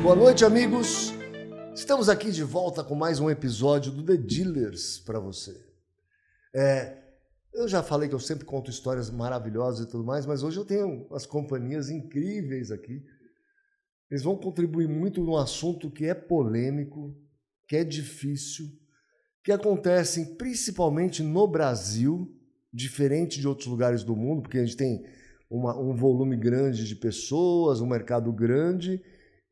Boa noite, amigos. Estamos aqui de volta com mais um episódio do The Dealers para você. Eu já falei que eu sempre conto histórias maravilhosas e tudo mais, mas hoje eu tenho umas companhias incríveis aqui. Eles vão contribuir muito num assunto que é polêmico, que é difícil, que acontece principalmente no Brasil, diferente de outros lugares do mundo, porque a gente tem um volume grande de pessoas, um mercado grande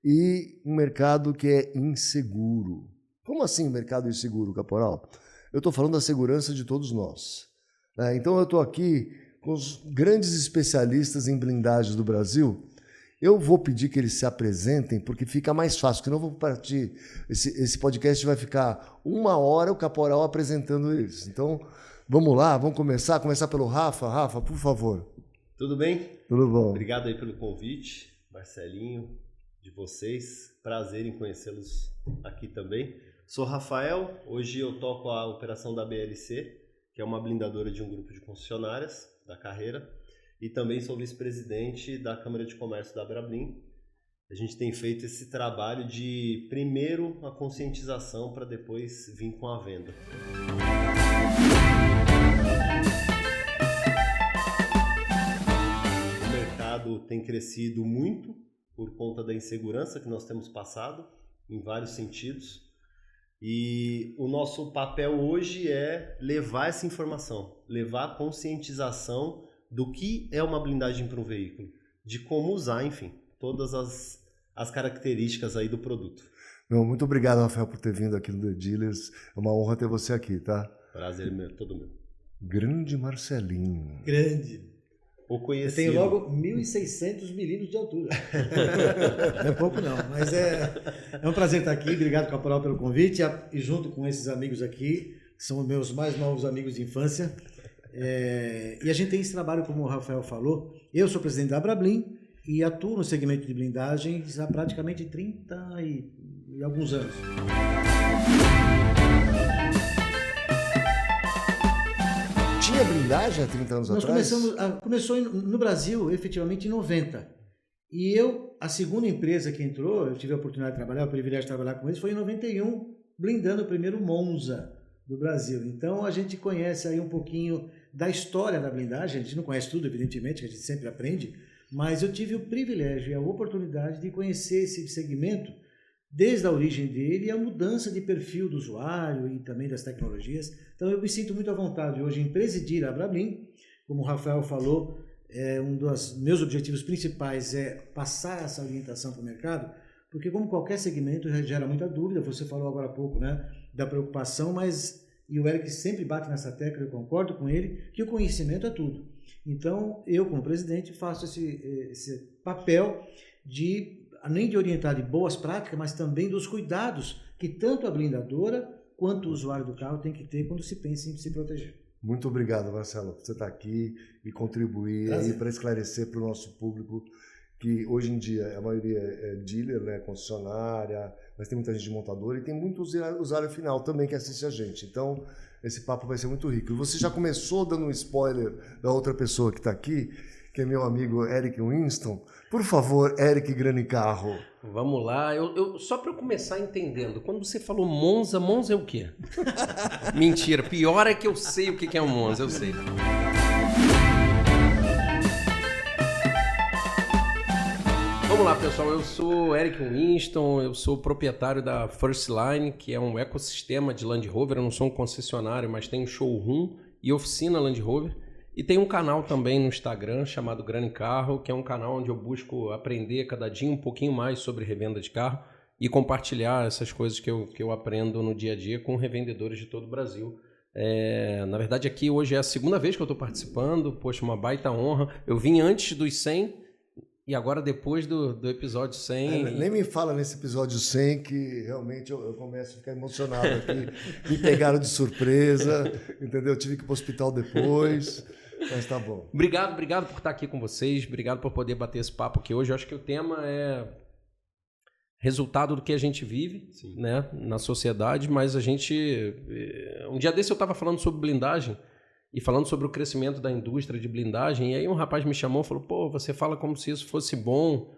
e um mercado que é inseguro. Como assim mercado inseguro, Caporal? Eu estou falando da segurança de todos nós. Então eu estou aqui com os grandes especialistas em blindagens do Brasil. Eu vou pedir que eles se apresentem, porque fica mais fácil, porque não vou partir. Esse podcast vai ficar 1 hora o Caporal apresentando eles. Então, vamos lá, vamos começar. Começar pelo Rafa. Rafa, por favor. Tudo bem? Tudo bom. Obrigado aí pelo convite, Marcelinho, de vocês. Prazer em conhecê-los aqui também. Sou Rafael, hoje eu toco a operação da BLC, que é uma blindadora de um grupo de concessionárias da carreira. E também sou vice-presidente da Câmara de Comércio da Abrablin. A gente tem feito esse trabalho de, primeiro, a conscientização para depois vir com a venda. O mercado tem crescido muito por conta da insegurança que nós temos passado, em vários sentidos. E o nosso papel hoje é levar essa informação, levar a conscientização do que é uma blindagem para um veículo, de como usar, enfim, todas as características aí do produto. Muito obrigado, Rafael, por ter vindo aqui no The Dealers. É uma honra ter você aqui, tá? Prazer meu, todo meu. Grande Marcelinho. Grande. O conhecido. Eu tenho logo 1.600 milímetros de altura. Não é pouco não, mas é um prazer estar aqui. Obrigado, Caporal, pelo convite. E junto com esses amigos aqui, que são os meus mais novos amigos de infância. E a gente tem esse trabalho, como o Rafael falou. Eu sou presidente da Abrablin e atuo no segmento de blindagens há praticamente 30 e alguns anos. Tinha blindagem há 30 anos atrás? Começou no Brasil, efetivamente, em 90. E a segunda empresa que entrou, eu tive a oportunidade de trabalhar, o privilégio de trabalhar com eles, foi em 91, blindando o primeiro Monza do Brasil. Então a gente conhece aí um pouquinho da história da blindagem. A gente não conhece tudo, evidentemente, que a gente sempre aprende, mas eu tive o privilégio e a oportunidade de conhecer esse segmento desde a origem dele e a mudança de perfil do usuário e também das tecnologias. Então eu me sinto muito à vontade hoje em presidir a Abrablin. Como o Rafael falou, um dos meus objetivos principais é passar essa orientação para o mercado, porque como qualquer segmento gera muita dúvida. Você falou agora há pouco, né, da preocupação, e o Eric sempre bate nessa tecla, eu concordo com ele, que o conhecimento é tudo. Então, eu como presidente faço esse papel além de orientar de boas práticas, mas também dos cuidados que tanto a blindadora quanto o usuário do carro tem que ter quando se pensa em se proteger. Muito obrigado, Marcelo, por você estar aqui e contribuir aí para esclarecer para o nosso público que hoje em dia a maioria é dealer, né, concessionária, mas tem muita gente de montadora e tem muito usuário final também que assiste a gente. Então, esse papo vai ser muito rico. E você já começou dando um spoiler da outra pessoa que está aqui, que é meu amigo Eric Winston. Por favor, Eric Granicarro. Vamos lá. Só para eu começar entendendo, quando você falou Monza, Monza é o quê? Mentira, pior é que eu sei o que é um Monza, eu sei. Vamos lá, pessoal, eu sou Eric Winston, eu sou proprietário da First Line, que é um ecossistema de Land Rover. Eu não sou um concessionário, mas tenho showroom e oficina Land Rover. E tem um canal também no Instagram chamado Granicarro, que é um canal onde eu busco aprender cada dia um pouquinho mais sobre revenda de carro e compartilhar essas coisas que eu aprendo no dia a dia com revendedores de todo o Brasil. Na verdade, aqui hoje é a segunda vez que eu estou participando. Poxa, uma baita honra. Eu vim antes dos 100 e agora depois do episódio 100. Nem me fala nesse episódio 100 que realmente eu começo a ficar emocionado aqui. Me pegaram de surpresa, entendeu? Eu tive que ir para o hospital depois. Mas tá bom. Obrigado por estar aqui com vocês. Obrigado por poder bater esse papo aqui hoje. Eu acho que o tema é resultado do que a gente vive, né, na sociedade, mas a gente... Um dia desse eu estava falando sobre blindagem e falando sobre o crescimento da indústria de blindagem, e aí um rapaz me chamou e falou, pô, você fala como se isso fosse bom,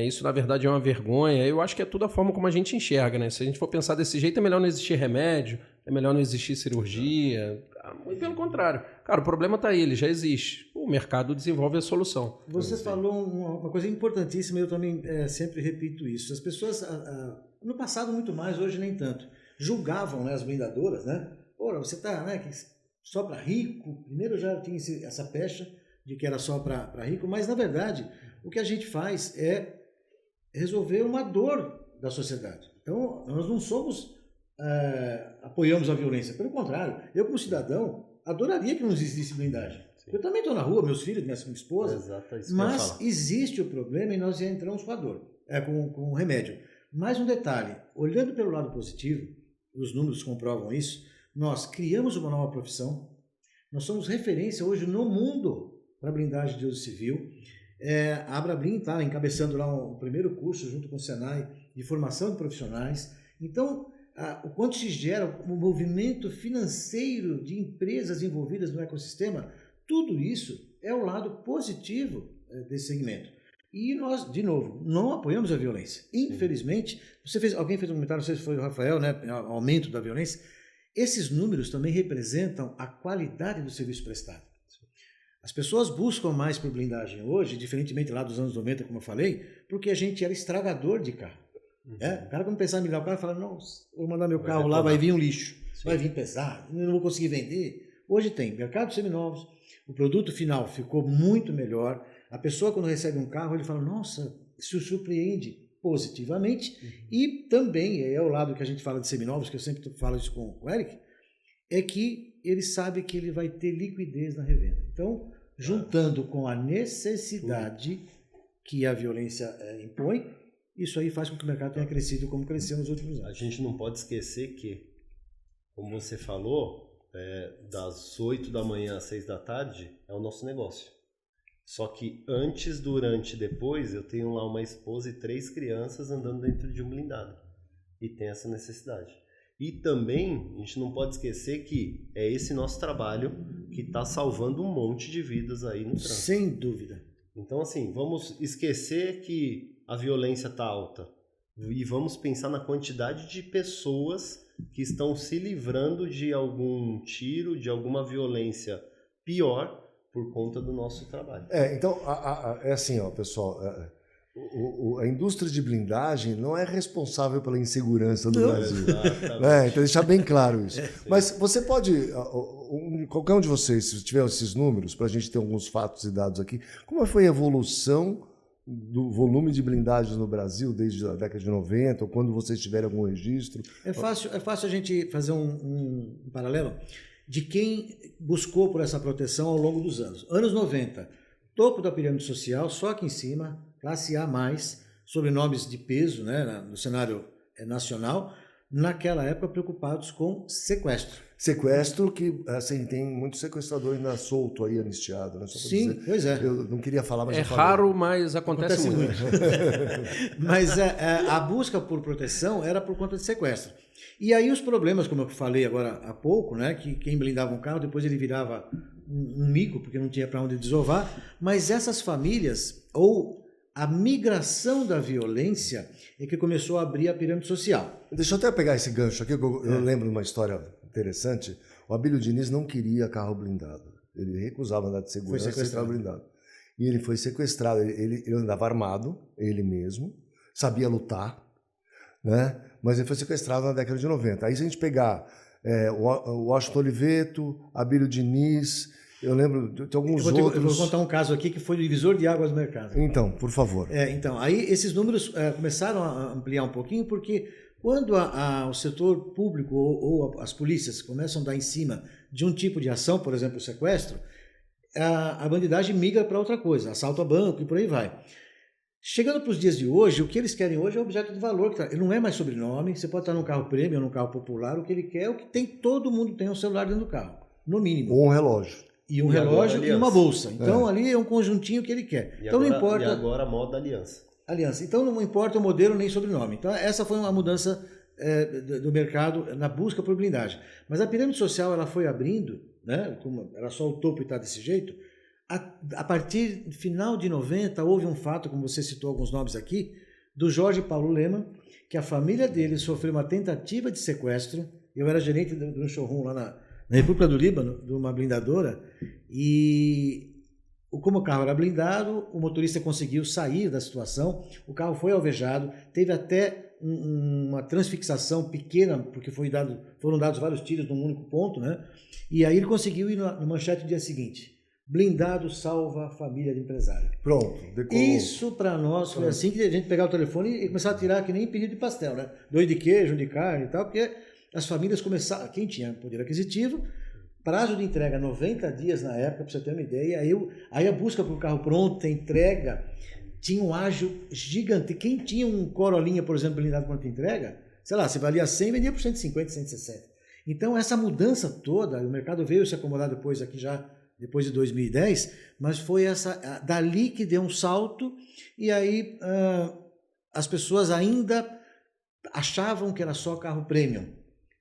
Isso, na verdade, é uma vergonha. Eu acho que é tudo a forma como a gente enxerga, né? Se a gente for pensar desse jeito, é melhor não existir remédio, é melhor não existir cirurgia. Muito pelo contrário. Cara, o problema está aí, ele já existe. O mercado desenvolve a solução. Você falou uma coisa importantíssima, eu também sempre repito isso. As pessoas, no passado muito mais, hoje nem tanto, julgavam, né, as blindadoras, né? Ora, você está, né, só para rico. Primeiro já tinha essa pecha de que era só para rico, mas na verdade o que a gente faz é resolver uma dor da sociedade. Então nós não somos, apoiamos a violência, pelo contrário, eu como cidadão adoraria que não existisse blindagem. Sim. Eu também estou na rua, meus filhos, minha esposa, exato, mas existe o problema e nós entramos com a dor, com o remédio. Mais um detalhe, olhando pelo lado positivo, os números comprovam isso, nós criamos uma nova profissão, nós somos referência hoje no mundo para blindagem de uso civil. A Abrablin está encabeçando lá o primeiro curso junto com o Senai de formação de profissionais. Então, o quanto se gera o movimento financeiro de empresas envolvidas no ecossistema, tudo isso é o lado positivo desse segmento. E nós, de novo, não apoiamos a violência. Infelizmente, alguém fez um comentário, não sei se foi o Rafael, né, aumento da violência. Esses números também representam a qualidade do serviço prestado. As pessoas buscam mais por blindagem hoje, diferentemente lá dos anos 90, como eu falei, porque a gente era estragador de carro. O cara, quando pensava em blindar o carro, fala, não, vou mandar meu carro lá, vai vir um lixo, vai vir pesado, eu não vou conseguir vender. Hoje tem mercado de seminovos, o produto final ficou muito melhor. A pessoa, quando recebe um carro, ele fala, nossa, isso surpreende positivamente. E também, é o lado que a gente fala de seminovos, que eu sempre falo isso com o Eric, é que ele sabe que ele vai ter liquidez na revenda. Então, juntando com a necessidade que a violência impõe, isso aí faz com que o mercado tenha crescido como cresceu nos últimos anos. A gente não pode esquecer que, como você falou, das 8 da manhã às 6 da tarde é o nosso negócio. Só que antes, durante e depois, eu tenho lá uma esposa e 3 crianças andando dentro de um blindado. E tem essa necessidade. E também, a gente não pode esquecer que é esse nosso trabalho que está salvando um monte de vidas aí no trânsito. Sem dúvida. Então, assim, vamos esquecer que a violência está alta e vamos pensar na quantidade de pessoas que estão se livrando de algum tiro, de alguma violência pior por conta do nosso trabalho. Então, é assim, ó, pessoal... A indústria de blindagem não é responsável pela insegurança do Brasil. Então, deixar bem claro isso. Mas você pode, qualquer um de vocês, se tiver esses números, para a gente ter alguns fatos e dados aqui, como foi a evolução do volume de blindagens no Brasil desde a década de 90, ou quando vocês tiverem algum registro? É fácil a gente fazer um paralelo de quem buscou por essa proteção ao longo dos anos. Anos 90, topo da pirâmide social, só aqui em cima, classe A+, sobrenomes de peso, né, no cenário nacional, naquela época preocupados com sequestro. Sequestro que, assim, tem muito sequestrador ainda solto aí, anistiado, né? Sim, dizer, pois é. Eu não queria falar, mas raro, mas acontece muito. Mas a busca por proteção era por conta de sequestro. E aí os problemas, como eu falei agora há pouco, né, que quem blindava um carro, depois ele virava um mico, porque não tinha para onde desovar, mas essas famílias, ou a migração da violência é que começou a abrir a pirâmide social. Deixa eu até pegar esse gancho aqui, eu lembro de uma história interessante. O Abílio Diniz não queria carro blindado. Ele recusava andar de segurança sem carro blindado. E ele foi sequestrado. Ele andava armado, ele mesmo, sabia lutar, né? Mas ele foi sequestrado na década de 90. Aí se a gente pegar o Washington Oliveto, Abílio Diniz... Eu lembro de alguns outros... Eu vou contar um caso aqui que foi o divisor de águas do mercado. Então, por favor. Então, aí esses números começaram a ampliar um pouquinho, porque quando o setor público ou as polícias começam a dar em cima de um tipo de ação, por exemplo, o sequestro, a bandidagem migra para outra coisa, assalto a banco e por aí vai. Chegando para os dias de hoje, o que eles querem hoje é objeto de valor. Ele não é mais sobrenome, você pode estar num carro premium ou num carro popular, o que ele quer é o que tem, todo mundo tem um celular dentro do carro, no mínimo. Ou um relógio. E um relógio e uma bolsa. Então, ali é um conjuntinho que ele quer. Então, não importa... E agora a moda aliança. Então, não importa o modelo nem sobrenome. Então, essa foi uma mudança do mercado na busca por blindagem. Mas a pirâmide social ela foi abrindo, né? Como era só o topo e está desse jeito, A partir do final de 90, houve um fato, como você citou alguns nomes aqui, do Jorge Paulo Lemann, que a família dele sofreu uma tentativa de sequestro. Eu era gerente de um showroom lá na República do Líbano, de uma blindadora, e como o carro era blindado, o motorista conseguiu sair da situação, o carro foi alvejado, teve até uma transfixação pequena, porque foram dados vários tiros num único ponto, né? E aí ele conseguiu ir na manchete no dia seguinte: blindado salva a família de empresário. Pronto, decolou. Isso para nós foi assim que a gente pegava o telefone e começava a tirar que nem pedido de pastel, né? 2 de queijo, 1 de carne e tal, porque as famílias começaram, quem tinha poder aquisitivo, prazo de entrega 90 dias na época, para você ter uma ideia, aí a busca por carro pronto, a entrega, tinha um ágio gigante. Quem tinha um Corolinha, por exemplo, blindado pronto entrega, sei lá, se valia 100, vendia por 150, 160. Então essa mudança toda, o mercado veio se acomodar depois aqui já, depois de 2010, mas foi dali que deu um salto, e aí as pessoas ainda achavam que era só carro premium.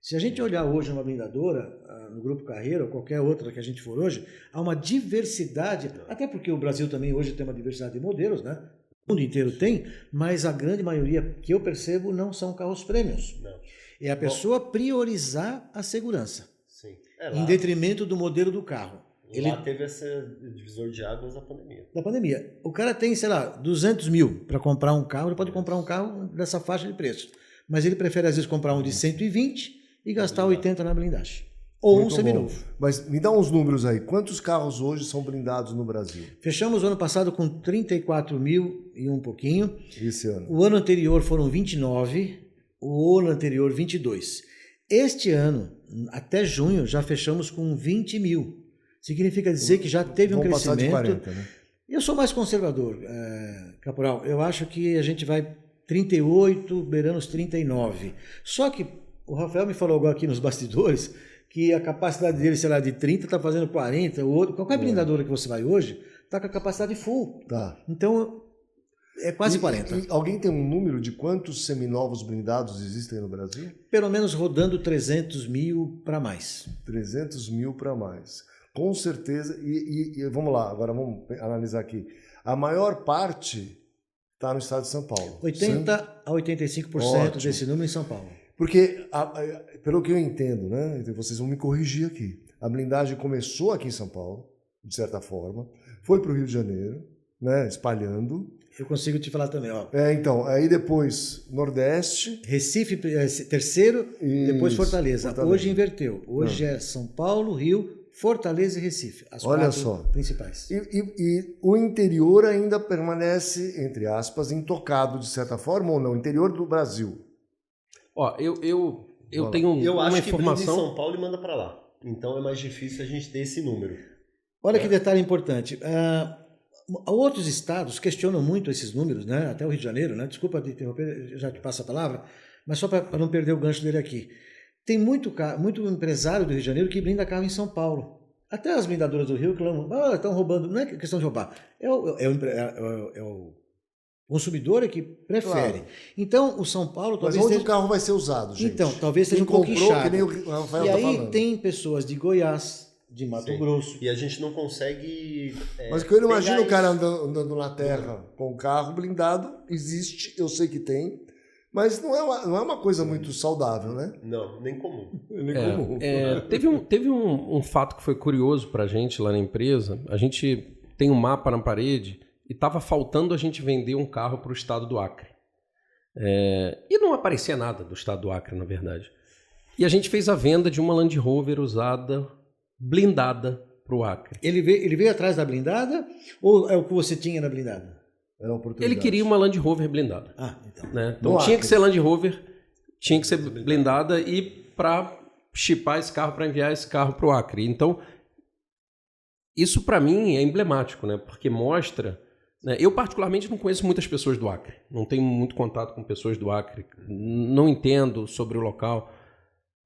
Se a gente olhar hoje uma blindadora, no Grupo Carreira ou qualquer outra que a gente for hoje, há uma diversidade, até porque o Brasil também hoje tem uma diversidade de modelos, né? O mundo inteiro tem, mas a grande maioria que eu percebo não são carros premiums. Não. É a pessoa priorizar a segurança, Sim. em detrimento do modelo do carro. Lá teve esse divisor de águas da pandemia. Da pandemia. O cara tem, sei lá, 200 mil para comprar um carro, ele pode comprar um carro dessa faixa de preço. Mas ele prefere, às vezes, comprar um de 120 e gastar 80 na blindagem. Ou Muito um seminovo. bom. Mas me dá uns números aí. Quantos carros hoje são blindados no Brasil? Fechamos o ano passado com 34 mil e um pouquinho. Esse ano? O ano anterior foram 29. O ano anterior, 22. Este ano, até junho, já fechamos com 20 mil. Significa dizer que já teve um crescimento. Passar de 40, né? Eu sou mais conservador, Caporal. Eu acho que a gente vai 38, beirando os 39. Só que o Rafael me falou agora aqui nos bastidores que a capacidade dele, sei lá, de 30 está fazendo 40. O outro, qualquer blindadora que você vai hoje está com a capacidade full. Tá. Então, é quase 40. E alguém tem um número de quantos seminovos blindados existem no Brasil? Pelo menos rodando 300 mil para mais. 300 mil para mais. Com certeza. E vamos lá, agora vamos analisar aqui. A maior parte está no estado de São Paulo. 80 a 85% Ótimo. desse número em São Paulo. Porque, pelo que eu entendo, né? Vocês vão me corrigir aqui. A blindagem começou aqui em São Paulo, de certa forma, foi para o Rio de Janeiro, né? Espalhando. Eu consigo te falar também, ó. Então, aí depois Nordeste. Recife, terceiro, depois Fortaleza. Hoje inverteu. Hoje é São Paulo, Rio, Fortaleza e Recife. As Olha 4 só. principais. E o interior ainda permanece, entre aspas, intocado, de certa forma, ou não? O interior do Brasil. Ó, eu tenho Eu uma acho que brinda em informação. São Paulo e manda para lá. Então é mais difícil a gente ter esse número. Olha que detalhe importante. Outros estados questionam muito esses números, né? Até o Rio de Janeiro, né? Desculpa te interromper, eu já te passo a palavra, mas só para não perder o gancho dele aqui. Tem muito empresário do Rio de Janeiro que blinda carro em São Paulo. Até as blindadoras do Rio clamam, estão roubando. Não é questão de roubar, é o consumidor que prefere. Claro. Então, o São Paulo Mas talvez onde o carro vai ser usado, gente? Então, talvez seja um Quem pouco comprou, inchado. que nem o Rafael E tá aí falando. tem pessoas de Goiás, de Mato Sim. Grosso. E a gente não consegue. Mas que eu não imagino pegar o cara isso. andando na terra com o carro blindado. Existe, eu sei que tem. Mas não é uma coisa muito saudável, né? Não, nem comum. Nem comum. Teve um fato que foi curioso pra gente lá na empresa. A gente tem um mapa na parede e estava faltando a gente vender um carro para o estado do Acre. E não aparecia nada do estado do Acre, na verdade. E a gente fez a venda de uma Land Rover usada, blindada, para o Acre. Ele veio atrás da blindada ou é o que você tinha na blindada? Era uma oportunidade. Ele queria uma Land Rover blindada. Então. Né? Então No tinha Acre. que ser Land Rover, tinha que ser blindada e para chipar esse carro, para enviar esse carro para o Acre. Então, isso para mim é emblemático, né? Porque mostra... Né? Eu particularmente não conheço muitas pessoas do Acre, não tenho muito contato com pessoas do Acre, não entendo sobre o local,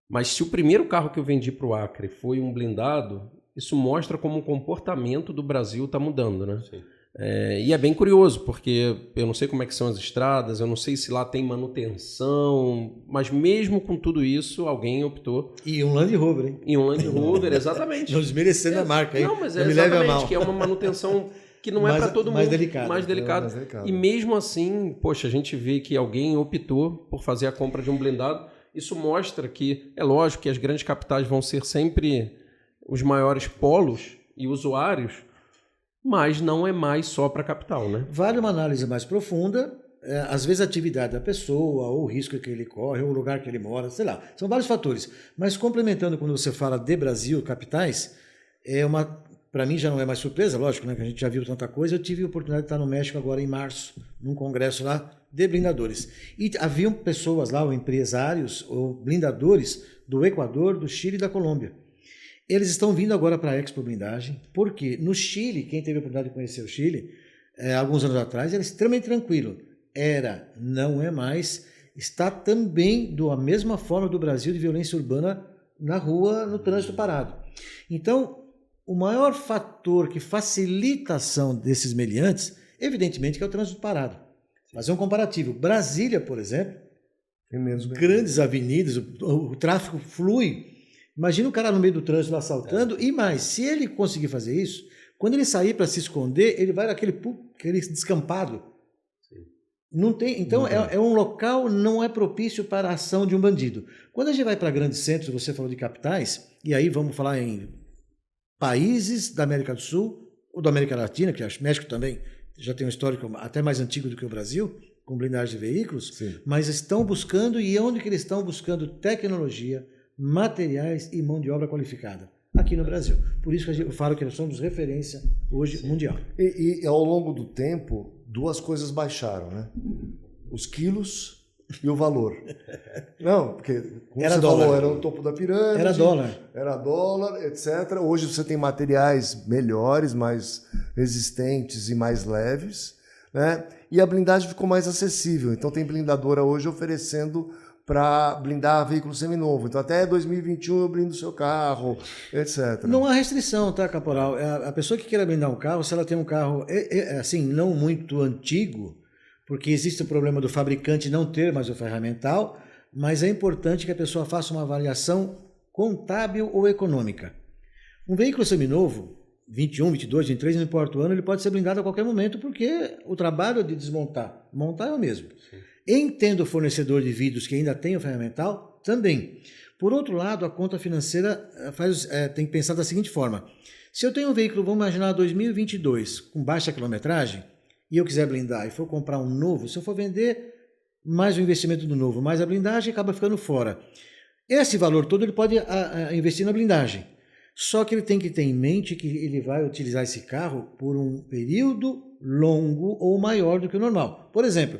mas se o primeiro carro que eu vendi para o Acre foi um blindado, isso mostra como o comportamento do Brasil está mudando, né? Sim. E é bem curioso, porque eu não sei como é que são as estradas, eu não sei se lá tem manutenção, mas mesmo com tudo isso, alguém optou. E um Land Rover, hein? E um Land Rover, exatamente. Não desmerecendo a marca, hein? Não, mas não é me leve a mal. exatamente, que é uma manutenção que não é para todo mundo. Mais delicado. Mais delicado. E mesmo assim, poxa, a gente vê que alguém optou por fazer a compra de um blindado. Isso mostra que, é lógico que as grandes capitais vão ser sempre os maiores polos e usuários, mas não é mais só para a capital, né? Vale uma análise mais profunda, às vezes a atividade da pessoa, ou o risco que ele corre, ou o lugar que ele mora, sei lá. São vários fatores. Mas complementando quando você fala de Brasil, capitais, para mim já não é mais surpresa, lógico, né, que a gente já viu tanta coisa. Eu tive a oportunidade de estar no México agora em março, num congresso lá de blindadores. E haviam pessoas lá, ou empresários, ou blindadores do Equador, do Chile e da Colômbia. Eles estão vindo agora para a Expo Blindagem, porque no Chile, quem teve a oportunidade de conhecer o Chile, alguns anos atrás, era extremamente tranquilo. Não é mais. Está também da mesma forma do Brasil de violência urbana na rua, no trânsito parado. Então, o maior fator que facilita a ação desses meliantes, evidentemente, que é o trânsito parado. Fazer um comparativo. Brasília, por exemplo, tem menos grandes avenidas, o tráfego flui. Imagina o cara no meio do trânsito assaltando, e mais, se ele conseguir fazer isso, quando ele sair para se esconder, ele vai naquele descampado. Sim. Não tem, então é um local, não é propício para a ação de um bandido. Quando a gente vai para grandes centros, você falou de capitais, e aí vamos falar em países da América do Sul, ou da América Latina, que o México também já tem um histórico até mais antigo do que o Brasil, com blindagem de veículos, sim, mas estão buscando, e onde que eles estão buscando tecnologia, materiais e mão de obra qualificada? Aqui no Brasil. Por isso que eu falo que nós somos referência hoje, sim, mundial. E ao longo do tempo, duas coisas baixaram, né? Os quilos e o valor. Não, porque como era você dólar. falou, era o topo da pirâmide. Era dólar, etc. Hoje você tem materiais melhores, mais resistentes e mais leves, né? E a blindagem ficou mais acessível. Então tem blindadora hoje oferecendo para blindar veículo seminovo. Então, até 2021 eu blindo o seu carro, etc. Não há restrição, tá, Caporal? A pessoa que queira blindar um carro, se ela tem um carro, assim, não muito antigo, porque existe o problema do fabricante não ter mais o ferramental, mas é importante que a pessoa faça uma avaliação contábil ou econômica. Um veículo seminovo, 21, 22, 23, não importa o ano, ele pode ser blindado a qualquer momento, porque o trabalho de montar é o mesmo. Sim. Entendo o fornecedor de vidros que ainda tem o ferramental, também. Por outro lado, a conta financeira tem que pensar da seguinte forma. Se eu tenho um veículo, vamos imaginar 2022, com baixa quilometragem, e eu quiser blindar e for comprar um novo, se eu for vender mais o investimento do novo, mais a blindagem, acaba ficando fora. Esse valor todo ele pode investir na blindagem. Só que ele tem que ter em mente que ele vai utilizar esse carro por um período longo ou maior do que o normal. Por exemplo,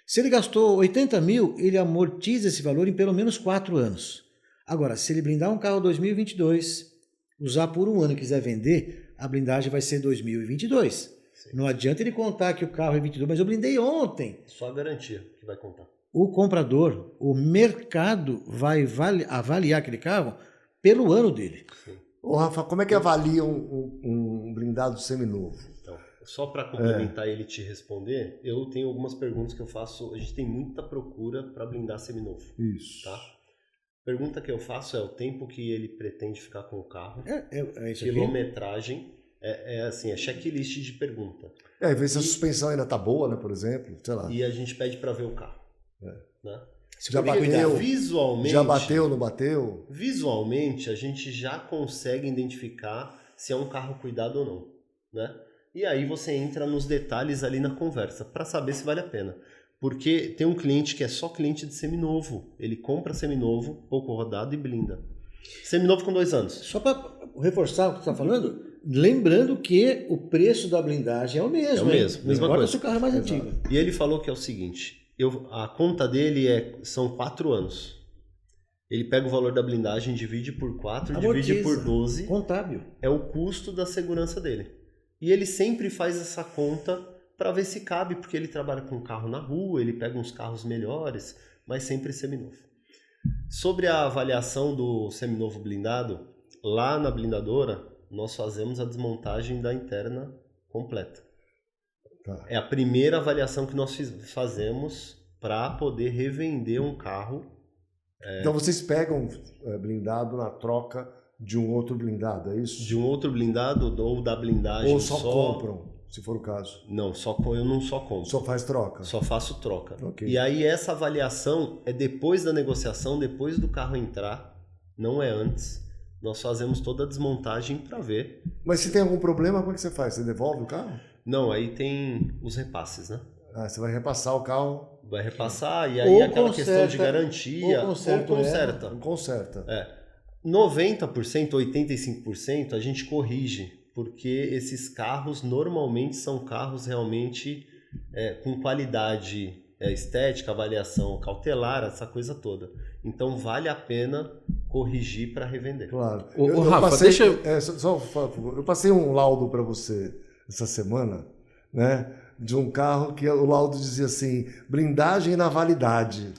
se ele gastou 80 mil, ele amortiza esse valor em pelo menos 4 anos. Agora, se ele blindar um carro 2022, usar por um ano e quiser vender, a blindagem vai ser 2022. Sim. Não adianta ele contar que o carro é 22, mas eu blindei ontem. Só a garantia que vai contar. O comprador, o mercado vai avaliar aquele carro pelo ano dele. Sim. Ô, Rafa, como é que avalia um blindado seminovo? Então, só para complementar ele te responder, eu tenho algumas perguntas que eu faço. A gente tem muita procura para blindar seminovo. Isso. Tá? Pergunta que eu faço é o tempo que ele pretende ficar com o carro, isso quilometragem, assim, é checklist de pergunta. Ver se a suspensão ainda tá boa, né, por exemplo, sei lá. E a gente pede para ver o carro. Né? Já bateu? Visualmente, já bateu, não bateu? Visualmente, a gente já consegue identificar se é um carro cuidado ou não, né? E aí você entra nos detalhes ali na conversa para saber se vale a pena. Porque tem um cliente que é só cliente de seminovo. Ele compra seminovo, pouco rodado e blinda. Seminovo com 2 anos. Só para reforçar o que você está falando, lembrando que o preço da blindagem é o mesmo. É o mesmo, mesma coisa. Se o carro é mais antigo. E ele falou que é o seguinte, a conta dele são 4 anos. Ele pega o valor da blindagem, divide por 4, divide por 12. Contábil. É o custo da segurança dele. E ele sempre faz essa conta para ver se cabe, porque ele trabalha com carro na rua, ele pega uns carros melhores, mas sempre seminovo. Sobre a avaliação do seminovo blindado, lá na blindadora, nós fazemos a desmontagem da interna completa. Tá. É a primeira avaliação que nós fazemos para poder revender um carro. Então vocês pegam blindado na troca de um outro blindado, é isso? De um outro blindado ou da blindagem Ou só compram, se for o caso? Não, eu não só compro. Só faz troca? Só faço troca. Ok. E aí essa avaliação é depois da negociação, depois do carro entrar, não é antes. Nós fazemos toda a desmontagem para ver. Mas se tem algum problema, como é que você faz? Você devolve o carro? Não, aí tem os repasses, né? Ah, você vai repassar o carro? Vai repassar e aí Ou aquela conserta, questão de garantia, ou conserta, conserta. Conserta. 90%, 85% a gente corrige, porque esses carros normalmente são carros realmente com qualidade estética, avaliação cautelar, essa coisa toda. Então vale a pena corrigir para revender. Claro. Rafa, passei, deixa eu... eu passei um laudo para você essa semana, né? De um carro que o laudo dizia assim, blindagem na validade.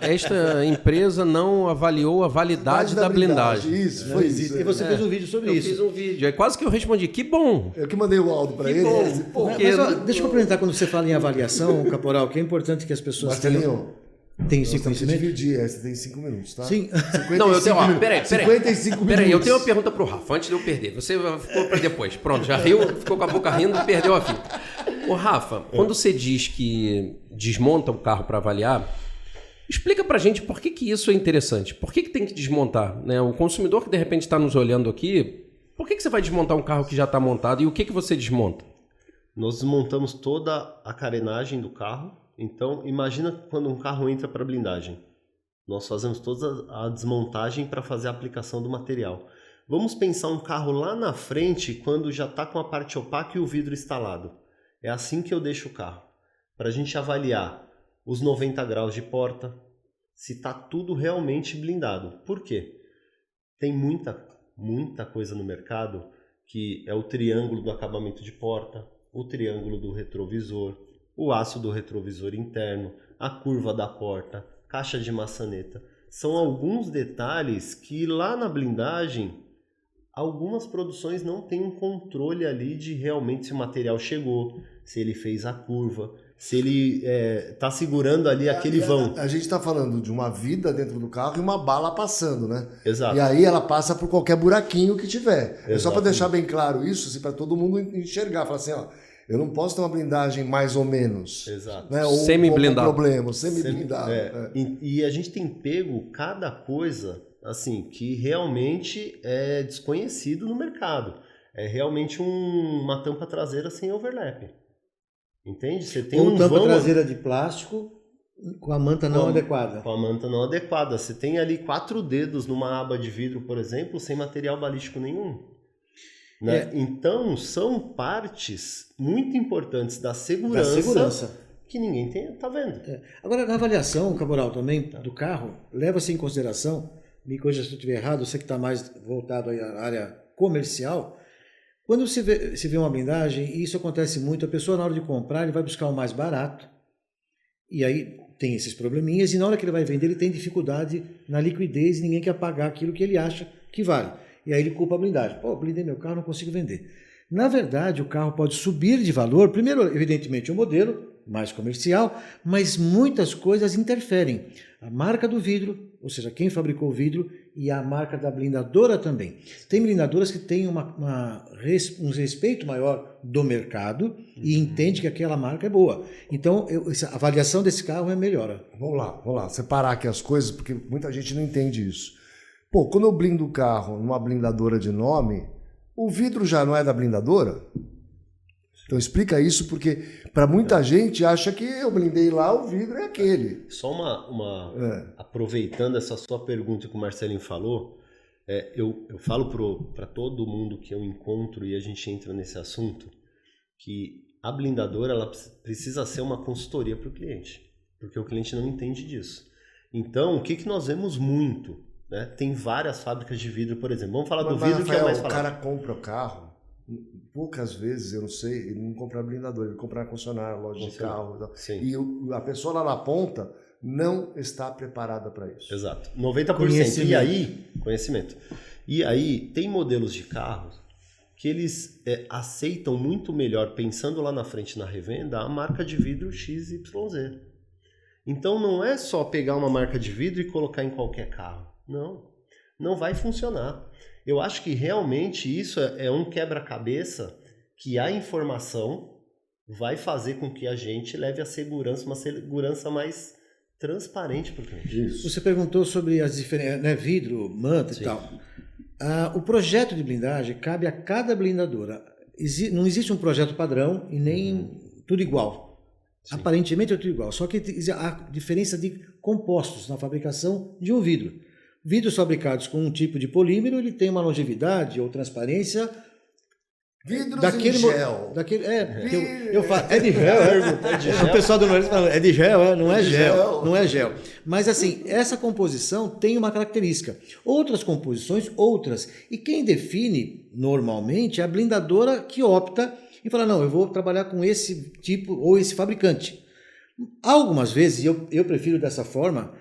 Esta empresa não avaliou a validade da blindagem. Isso, foi isso. E você fez um vídeo sobre isso. Eu fiz um vídeo. É quase que eu respondi, que bom. Eu que mandei o laudo para ele. Bom, porque... Mas, ó, deixa eu complementar quando você fala em avaliação, Caporal, que é importante que as pessoas Marcelinho, tenham nós esse temos que conhecimento. dividir, você tem 5 minutos, tá? Sim. 55 Não, eu tenho... Ó, peraí. 55 minutos. Peraí, eu tenho uma pergunta pro Rafa, antes de eu perder. Você ficou para depois. Pronto, já riu, ficou com a boca rindo e perdeu a fita. Ô, Rafa, quando você diz que desmonta o carro para avaliar, explica pra gente por que isso é interessante. Por que tem que desmontar? Né? O consumidor que de repente está nos olhando aqui, por que você vai desmontar um carro que já está montado e o que você desmonta? Nós desmontamos toda a carenagem do carro. Então, imagina quando um carro entra para blindagem. Nós fazemos toda a desmontagem para fazer a aplicação do material. Vamos pensar um carro lá na frente, quando já está com a parte opaca e o vidro instalado. É assim que eu deixo o carro. Para a gente avaliar os 90 graus de porta, se está tudo realmente blindado. Por quê? Tem muita coisa no mercado que é o triângulo do acabamento de porta, o triângulo do retrovisor, o aço do retrovisor interno, a curva da porta, caixa de maçaneta. São alguns detalhes que lá na blindagem, algumas produções não têm um controle ali de realmente se o material chegou, se ele fez a curva, se ele está segurando ali aquele vão. A gente está falando de uma vida dentro do carro e uma bala passando, né? Exato. E aí ela passa por qualquer buraquinho que tiver. É só para Exatamente. deixar bem claro isso, assim, para todo mundo enxergar. Falar assim, ó, eu não posso ter uma blindagem mais ou menos. Exato. Né? Ou Semi-blindado. com problema, semi-blindado. E a gente tem pego cada coisa assim que realmente é desconhecido no mercado. É realmente uma tampa traseira sem overlap. Entende? Você tem Ou tampa vão traseira de plástico com a manta não adequada. com a manta não adequada. Você tem ali 4 dedos numa aba de vidro, por exemplo, sem material balístico nenhum. Né? Então, são partes muito importantes da segurança que ninguém está vendo. Agora, na avaliação, Caporal, também do carro, leva-se em consideração, me corrija se eu estiver errado, você que está mais voltado aí à área comercial, quando se vê uma blindagem, e isso acontece muito, a pessoa na hora de comprar, ele vai buscar o mais barato, e aí tem esses probleminhas, e na hora que ele vai vender, ele tem dificuldade na liquidez, e ninguém quer pagar aquilo que ele acha que vale. E aí ele culpa a blindagem. Pô, blindei meu carro, não consigo vender. Na verdade, o carro pode subir de valor, primeiro, evidentemente, o modelo, mais comercial, mas muitas coisas interferem. A marca do vidro, ou seja, quem fabricou o vidro, e a marca da blindadora também. Tem blindadoras que têm um respeito maior do mercado e entende que aquela marca é boa. Então, a avaliação desse carro é melhor. Vamos lá, separar aqui as coisas, porque muita gente não entende isso. Pô, quando eu blindo o carro numa blindadora de nome, o vidro já não é da blindadora? Então explica isso, porque para muita gente acha que eu blindei lá, o vidro é aquele. Só aproveitando essa sua pergunta que o Marcelinho falou, eu falo para todo mundo que eu encontro e a gente entra nesse assunto, que a blindadora ela precisa ser uma consultoria para o cliente, porque o cliente não entende disso. Então, o que nós vemos muito? Né? Tem várias fábricas de vidro, por exemplo. Vamos falar do vidro, Rafael, que é o mais falado. O cara compra o carro, poucas vezes, eu não sei, ele não compra blindador, ele compra na concessionária, loja de carro. Sim. E a pessoa lá na ponta não está preparada para isso. Exato. 90%. E aí, conhecimento. E aí, tem modelos de carros que eles aceitam muito melhor, pensando lá na frente na revenda, a marca de vidro XYZ. Então não é só pegar uma marca de vidro e colocar em qualquer carro. Não vai funcionar. Eu acho que realmente isso é um quebra-cabeça que a informação vai fazer com que a gente leve a segurança, uma segurança mais transparente para o cliente. Isso. Você perguntou sobre as diferenças, né, vidro, manta e tal. O projeto de blindagem cabe a cada blindadora. Não existe um projeto padrão e nem tudo igual. Sim. Aparentemente é tudo igual, só que há diferença de compostos na fabricação de um vidro. Vidros fabricados com um tipo de polímero, ele tem uma longevidade ou transparência vidros em gel. Eu falo, é de gel, o pessoal do Nordeste fala, é de gel, não é gel, não é gel. Mas assim, essa composição tem uma característica. Outras composições, outras. E quem define normalmente é a blindadora que opta e fala, não, eu vou trabalhar com esse tipo ou esse fabricante. Algumas vezes, eu prefiro dessa forma,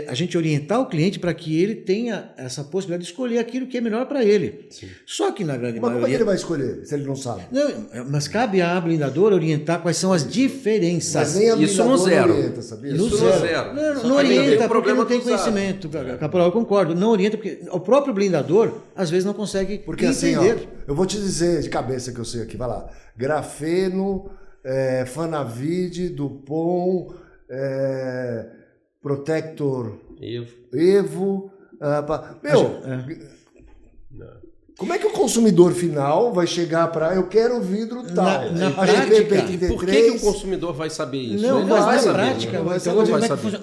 a gente orientar o cliente para que ele tenha essa possibilidade de escolher aquilo que é melhor para ele. Sim. Só que na grande maioria... Mas como é que ele vai escolher, se ele não sabe? Não, mas cabe à blindadora orientar quais são as diferenças. Mas nem a isso no zero. Orienta, sabia? No zero. Não orienta porque não tem conhecimento. Caporal, eu concordo. Não orienta porque o próprio blindador, às vezes, não consegue porque entender. Assim, ó, eu vou te dizer de cabeça que eu sei aqui, vai lá. Grafeno, Fanavid, Dupont... Protector Evo. Como é que o consumidor final vai chegar para eu quero vidro tal? Na prática, por que o consumidor vai saber isso? Não, mas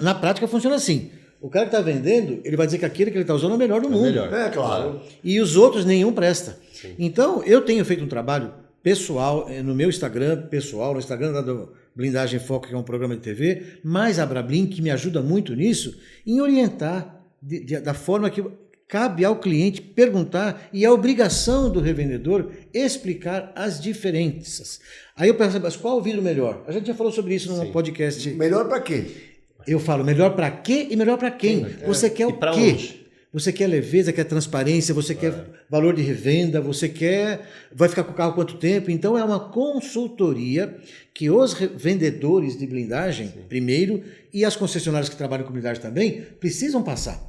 na prática funciona assim. O cara que está vendendo, ele vai dizer que aquele que ele está usando é o melhor do mundo. Melhor. É, claro. E os outros nenhum presta. Sim. Então, eu tenho feito um trabalho pessoal, no meu Instagram pessoal, no Instagram da Blindagem Foco, que é um programa de TV, mais a Brablin, que me ajuda muito nisso, em orientar da forma que cabe ao cliente perguntar e a obrigação do revendedor explicar as diferenças. Aí eu penso, mas qual o vidro melhor? A gente já falou sobre isso num podcast. Melhor para quê? Eu falo, melhor para quê e melhor para quem? Você quer o quê? Onde? Você quer leveza, quer transparência, você quer valor de revenda, você vai ficar com o carro quanto tempo? Então é uma consultoria que os vendedores de blindagem, primeiro, e as concessionárias que trabalham com blindagem também, precisam passar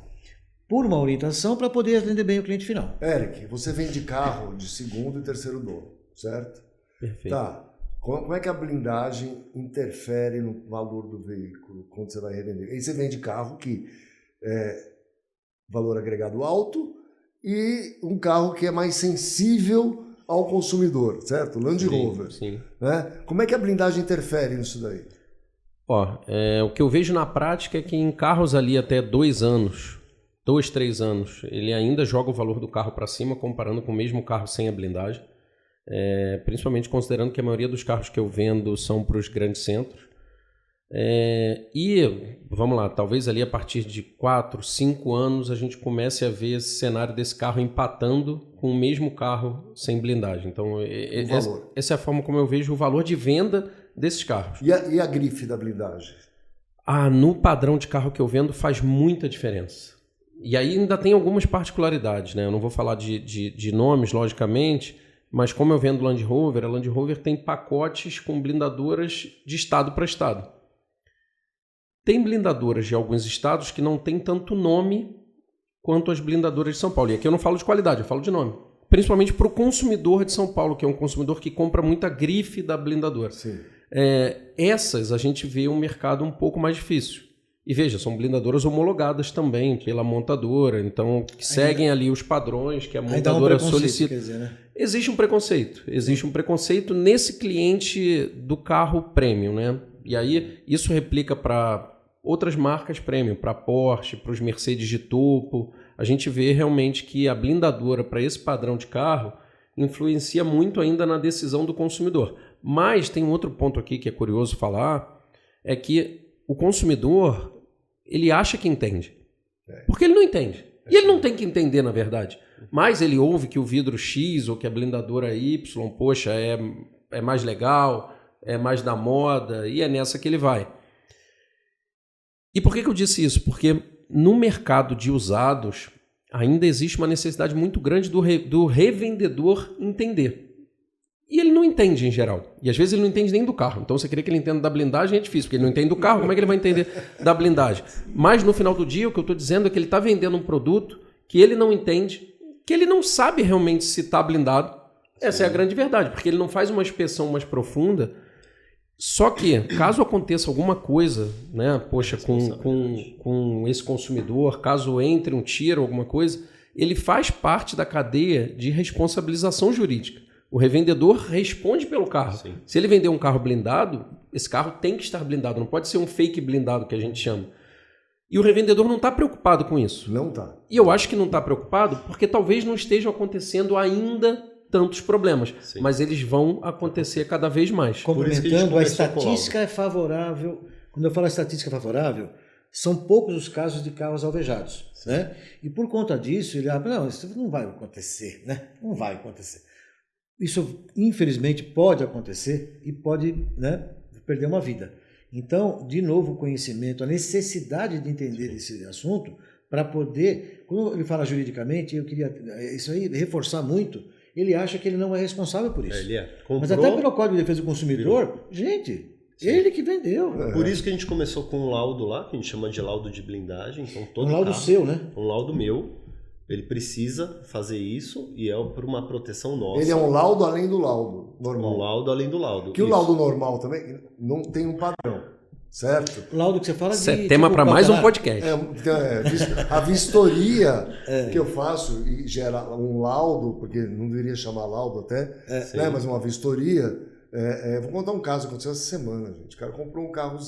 por uma orientação para poder atender bem o cliente final. Eric, você vende carro de segundo e terceiro dono, certo? Perfeito. Tá. Como é que a blindagem interfere no valor do veículo quando você vai revender? Aí você vende carro que valor agregado alto e um carro que é mais sensível ao consumidor, certo? Land Rover. Sim. Né? Como é que a blindagem interfere nisso daí? O que eu vejo na prática é que em carros ali até 2 anos, 2, 3 anos, ele ainda joga o valor do carro para cima comparando com o mesmo carro sem a blindagem, principalmente considerando que a maioria dos carros que eu vendo são para os grandes centros. E, vamos lá, talvez ali a partir de 4, 5 anos a gente comece a ver esse cenário desse carro empatando com o mesmo carro sem blindagem. Então, essa é a forma como eu vejo o valor de venda desses carros. E a grife da blindagem? No padrão de carro que eu vendo faz muita diferença. E aí ainda tem algumas particularidades, né? Eu não vou falar de nomes, logicamente, mas como eu vendo Land Rover, a Land Rover tem pacotes com blindadoras de estado para estado. Tem blindadoras de alguns estados que não tem tanto nome quanto as blindadoras de São Paulo. E aqui eu não falo de qualidade, eu falo de nome. Principalmente para o consumidor de São Paulo, que é um consumidor que compra muita grife da blindadora. Sim. Essas a gente vê um mercado um pouco mais difícil. E veja, são blindadoras homologadas também pela montadora, então que seguem ali os padrões que a montadora solicita. Quer dizer, né? Existe um preconceito nesse cliente do carro premium, né? E aí isso replica para outras marcas premium, para Porsche, para os Mercedes de topo. A gente vê realmente que a blindadora para esse padrão de carro influencia muito ainda na decisão do consumidor. Mas tem um outro ponto aqui que é curioso falar, é que o consumidor, ele acha que entende, porque ele não entende. E ele não tem que entender, na verdade. Mas ele ouve que o vidro X ou que a blindadora Y, poxa, é mais legal, é mais da moda, e é nessa que ele vai. E por que eu disse isso? Porque no mercado de usados, ainda existe uma necessidade muito grande do revendedor entender. E ele não entende em geral. E às vezes ele não entende nem do carro. Então você queria que ele entenda da blindagem é difícil, porque ele não entende do carro, como é que ele vai entender da blindagem? Mas no final do dia, o que eu estou dizendo é que ele está vendendo um produto que ele não entende, que ele não sabe realmente se está blindado. Essa é a grande verdade, porque ele não faz uma inspeção mais profunda. Só que, caso aconteça alguma coisa, né, poxa, com esse consumidor, caso entre um tiro, alguma coisa, ele faz parte da cadeia de responsabilização jurídica. O revendedor responde pelo carro. Sim. Se ele vender um carro blindado, esse carro tem que estar blindado, não pode ser um fake blindado que a gente chama. E o revendedor não está preocupado com isso. Não está. E eu acho que não está preocupado porque talvez não estejam acontecendo ainda tantos problemas, Sim. mas eles vão acontecer cada vez mais. Complementando, a estatística é favorável. Quando eu falo estatística favorável, são poucos os casos de carros alvejados. Né? E por conta disso, ele não, isso não vai acontecer. Né? Não vai acontecer. Isso, infelizmente, pode acontecer e pode, né, perder uma vida. Então, de novo, o conhecimento, a necessidade de entender esse assunto para poder, quando ele fala juridicamente, eu queria isso aí reforçar muito, ele acha que ele não é responsável por isso. Ele é. Mas até pelo Código de Defesa do Consumidor, gente, ele que vendeu. Por isso que a gente começou com um laudo lá, que a gente chama de laudo de blindagem. Então, todo Um laudo carro, seu, né? Um laudo meu. Ele precisa fazer isso e é por uma proteção nossa. Ele é um laudo além do laudo normal. Um laudo além do laudo. Que o laudo normal também não tem um padrão, certo? O laudo que você fala Isso é tema para mais um podcast. A vistoria que eu faço e gera um laudo, porque não deveria chamar laudo até, né, mas uma vistoria. Vou contar um caso que aconteceu essa semana, gente. O cara comprou um carro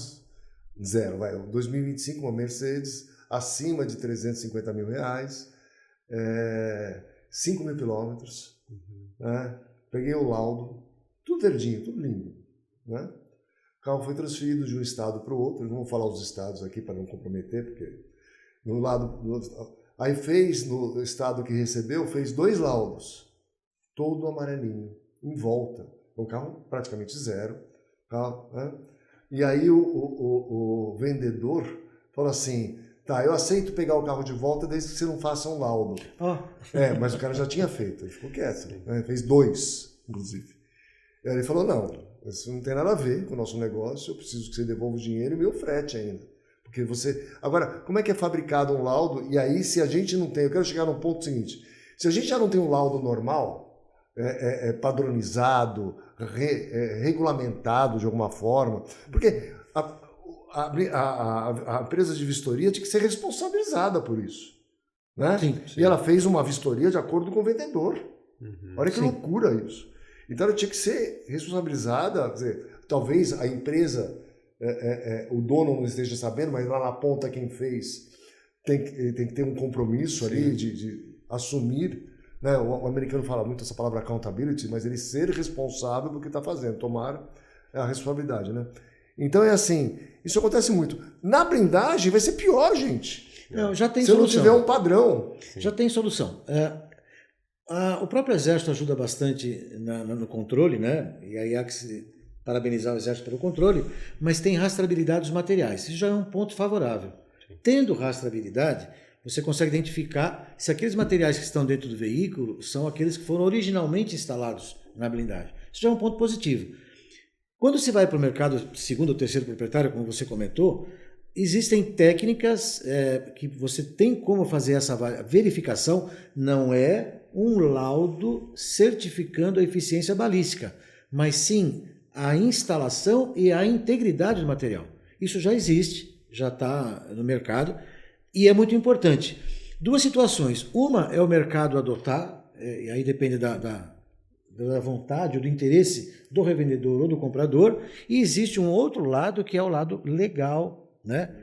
zero, 2025, uma Mercedes, acima de 350 mil reais. 5 mil quilômetros, né? Peguei o laudo, tudo verdinho, tudo lindo, né? O carro foi transferido de um estado para o outro, não vou falar os estados aqui para não comprometer, porque aí fez, no estado que recebeu, fez 2 laudos, todo amarelinho, em volta, um carro praticamente zero, né? E aí o vendedor falou assim: tá, eu aceito pegar o carro de volta desde que você não faça um laudo. Mas o cara já tinha feito, ele ficou quieto, né? Fez 2, inclusive. Aí ele falou: não, isso não tem nada a ver com o nosso negócio, eu preciso que você devolva o dinheiro e meu frete ainda. Porque você... Agora, como é que é fabricado um laudo? E aí, se a gente não tem... Eu quero chegar no ponto seguinte. Se a gente já não tem um laudo normal, padronizado, regulamentado de alguma forma, porque... A empresa de vistoria tinha que ser responsabilizada por isso. Né? Sim. E ela fez uma vistoria de acordo com o vendedor. Olha que loucura isso. Então ela tinha que ser responsabilizada. Quer dizer, talvez a empresa, o dono não esteja sabendo, mas lá na ponta quem fez tem que ter um compromisso ali de assumir. Né? O americano fala muito essa palavra accountability, mas ele ser responsável pelo que está fazendo, tomar a responsabilidade. Né? Então é assim, isso acontece muito. Na blindagem vai ser pior, gente. Não, já tem Se solução. Se não tiver um padrão. Já tem solução. O próprio Exército ajuda bastante no controle, né? E aí há que se parabenizar o Exército pelo controle, mas tem rastreabilidade dos materiais. Isso já é um ponto favorável. Sim. Tendo rastreabilidade, você consegue identificar se aqueles materiais que estão dentro do veículo são aqueles que foram originalmente instalados na blindagem. Isso já é um ponto positivo. Quando se vai para o mercado segundo ou terceiro proprietário, como você comentou, existem técnicas que você tem como fazer essa verificação. Não é um laudo certificando a eficiência balística, mas sim a instalação e a integridade do material. Isso já existe, já está no mercado e é muito importante. 2 situações. Uma é o mercado adotar, e aí depende da vontade ou do interesse do revendedor ou do comprador, e existe um outro lado que é o lado legal, né?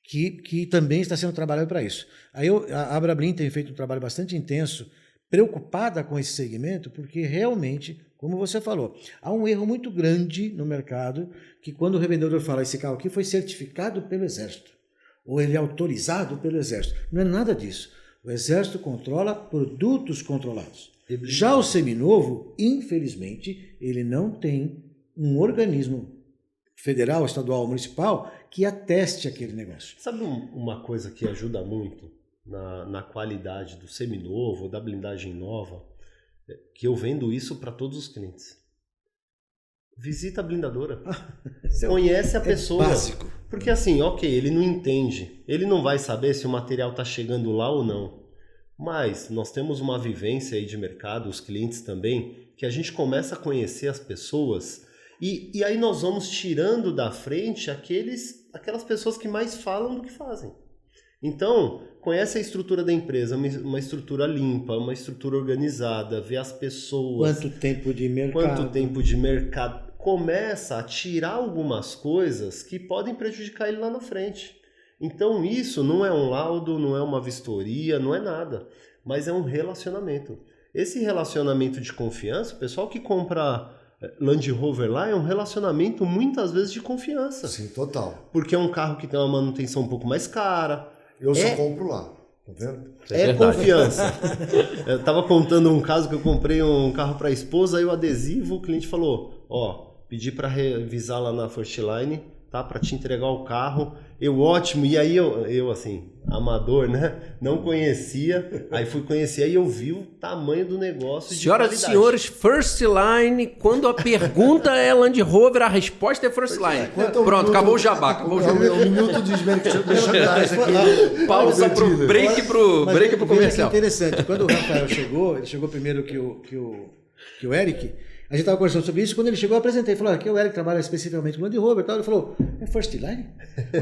Que também está sendo trabalhado para isso. Aí a Abrablin tem feito um trabalho bastante intenso, preocupada com esse segmento, porque realmente, como você falou, há um erro muito grande no mercado, que quando o revendedor fala esse carro aqui foi certificado pelo Exército, ou ele é autorizado pelo Exército. Não é nada disso. O Exército controla produtos controlados. Já o seminovo, infelizmente, ele não tem um organismo federal, estadual, municipal que ateste aquele negócio. Sabe uma coisa que ajuda muito? na qualidade do seminovo, da blindagem nova, que eu vendo isso para todos os clientes. Visita a blindadora. Conhece a pessoa. Básico. Porque assim, ok, ele não entende. Ele não vai saber se o material está chegando lá ou não. Mas nós temos uma vivência aí de mercado, os clientes também, que a gente começa a conhecer as pessoas e aí nós vamos tirando da frente aquelas pessoas que mais falam do que fazem. Então, conhece a estrutura da empresa, uma estrutura limpa, uma estrutura organizada, vê as pessoas. Quanto tempo de mercado. Começa a tirar algumas coisas que podem prejudicar ele lá na frente. Então, isso não é um laudo, não é uma vistoria, não é nada. Mas é um relacionamento. Esse relacionamento de confiança, o pessoal que compra Land Rover lá é um relacionamento muitas vezes de confiança. Sim, total. Porque é um carro que tem uma manutenção um pouco mais cara. Eu só compro lá, tá vendo? É confiança. Eu tava contando um caso que eu comprei um carro para a esposa, aí o adesivo, o cliente falou, pedi para revisar lá na Firstline, tá? Para te entregar o carro. Ótimo. E aí eu assim, amador, né? Não conhecia. Aí fui conhecer e eu vi o tamanho do negócio. Senhoras e senhores, Firstline, quando a pergunta é Land Rover, a resposta é Firstline. Pronto, acabou o jabá. Acabou o jabá. Um minuto de merchandising aqui. Pausa pro break pro comercial. Que interessante. Quando o Rafael chegou, ele chegou primeiro que o Eric. A gente estava conversando sobre isso, quando ele chegou eu apresentei, falou, aqui o Eric trabalha especificamente com o Land Rover e tal, ele falou, é Firstline?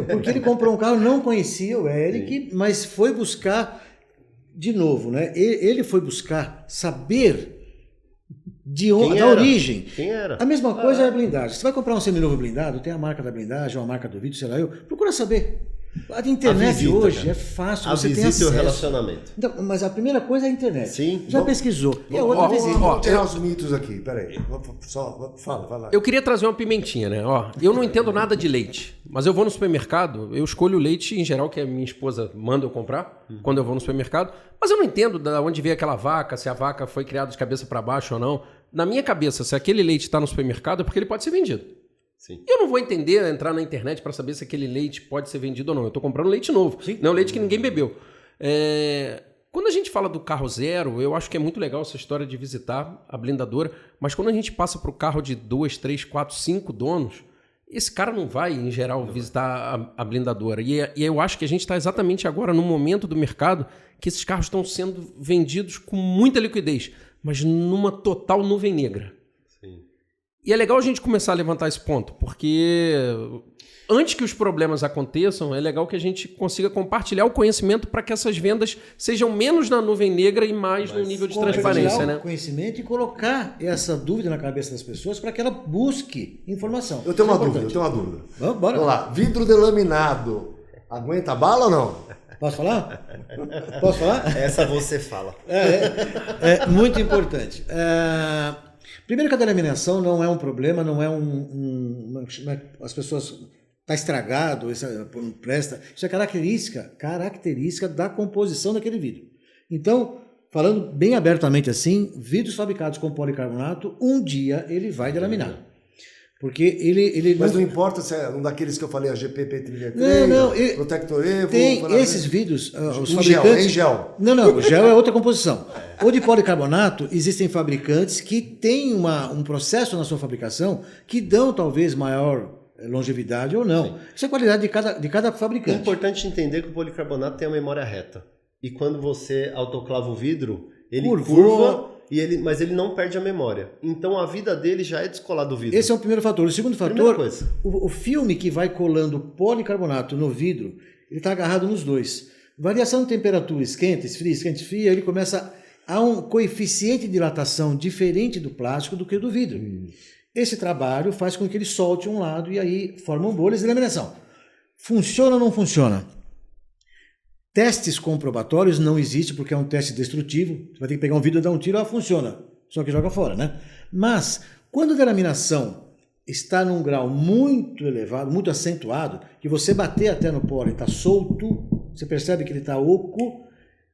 Porque ele comprou um carro, não conhecia o Eric, mas foi buscar, de novo, né? Ele foi buscar saber da origem. Quem era? A mesma coisa é a blindagem. Você vai comprar um seminovo blindado, tem a marca da blindagem, ou a marca do vidro, sei lá eu, procura saber. A internet visita, hoje cara. é fácil, A você tem visita acesso. e o relacionamento. Então, mas a primeira coisa é a internet. Sim. Já pesquisou. E a outra visita. Vamos tirar os mitos aqui, peraí. Fala lá. Eu queria trazer uma pimentinha, né? Eu não entendo nada de leite, mas eu vou no supermercado, eu escolho o leite em geral que a minha esposa manda eu comprar quando eu vou no supermercado, mas eu não entendo de onde veio aquela vaca, se a vaca foi criada de cabeça para baixo ou não. Na minha cabeça, se aquele leite está no supermercado é porque ele pode ser vendido. Sim. Eu não vou entrar na internet para saber se aquele leite pode ser vendido ou não. Eu estou comprando leite novo, não é leite que ninguém bebeu. Quando a gente fala do carro zero, eu acho que é muito legal essa história de visitar a blindadora, mas quando a gente passa para o carro de 2, 3, 4, 5 donos, esse cara não vai, em geral, visitar a blindadora. E eu acho que a gente está exatamente agora no momento do mercado que esses carros estão sendo vendidos com muita liquidez, mas numa total nuvem negra. E é legal a gente começar a levantar esse ponto, porque antes que os problemas aconteçam, é legal que a gente consiga compartilhar o conhecimento para que essas vendas sejam menos na nuvem negra e mais no nível de transparência, né? O conhecimento e colocar essa dúvida na cabeça das pessoas para que ela busque informação. Eu tenho uma dúvida. Bora. Vamos lá. Vidro delaminado. Aguenta bala ou não? Posso falar? Posso falar? Essa você fala. É muito importante. Primeiro que a delaminação não é um problema, não é as pessoas... Está estragado, isso não presta. Isso é característica da composição daquele vidro. Então, falando bem abertamente assim, vidros fabricados com policarbonato, um dia ele vai delaminar. Porque ele Mas não importa se é um daqueles que eu falei, a GPP33, Protector Evo... Tem esses vidros, os fabricantes... Gel, em gel. Não, o gel é outra composição. O de policarbonato, existem fabricantes que têm um processo na sua fabricação que dão talvez maior longevidade ou não. Sim. Isso é qualidade de cada fabricante. É importante entender que o policarbonato tem a memória reta. E quando você autoclava o vidro, ele curva... mas ele não perde a memória. Então a vida dele já é descolar do vidro. Esse é o primeiro fator. O segundo fator, o filme que vai colando policarbonato no vidro, ele está agarrado nos dois. Variação de temperatura, esquenta, esfria, ele começa a um coeficiente de dilatação diferente do plástico do que do vidro. Esse trabalho faz com que ele solte um lado e aí formam bolhas de laminação. Funciona ou não funciona? Testes comprobatórios não existe porque é um teste destrutivo. Você vai ter que pegar um vidro e dar um tiro, funciona. Só que joga fora, né? Mas, quando a delaminação está num grau muito elevado, muito acentuado, que você bater até no pó, ele está solto, você percebe que ele está oco,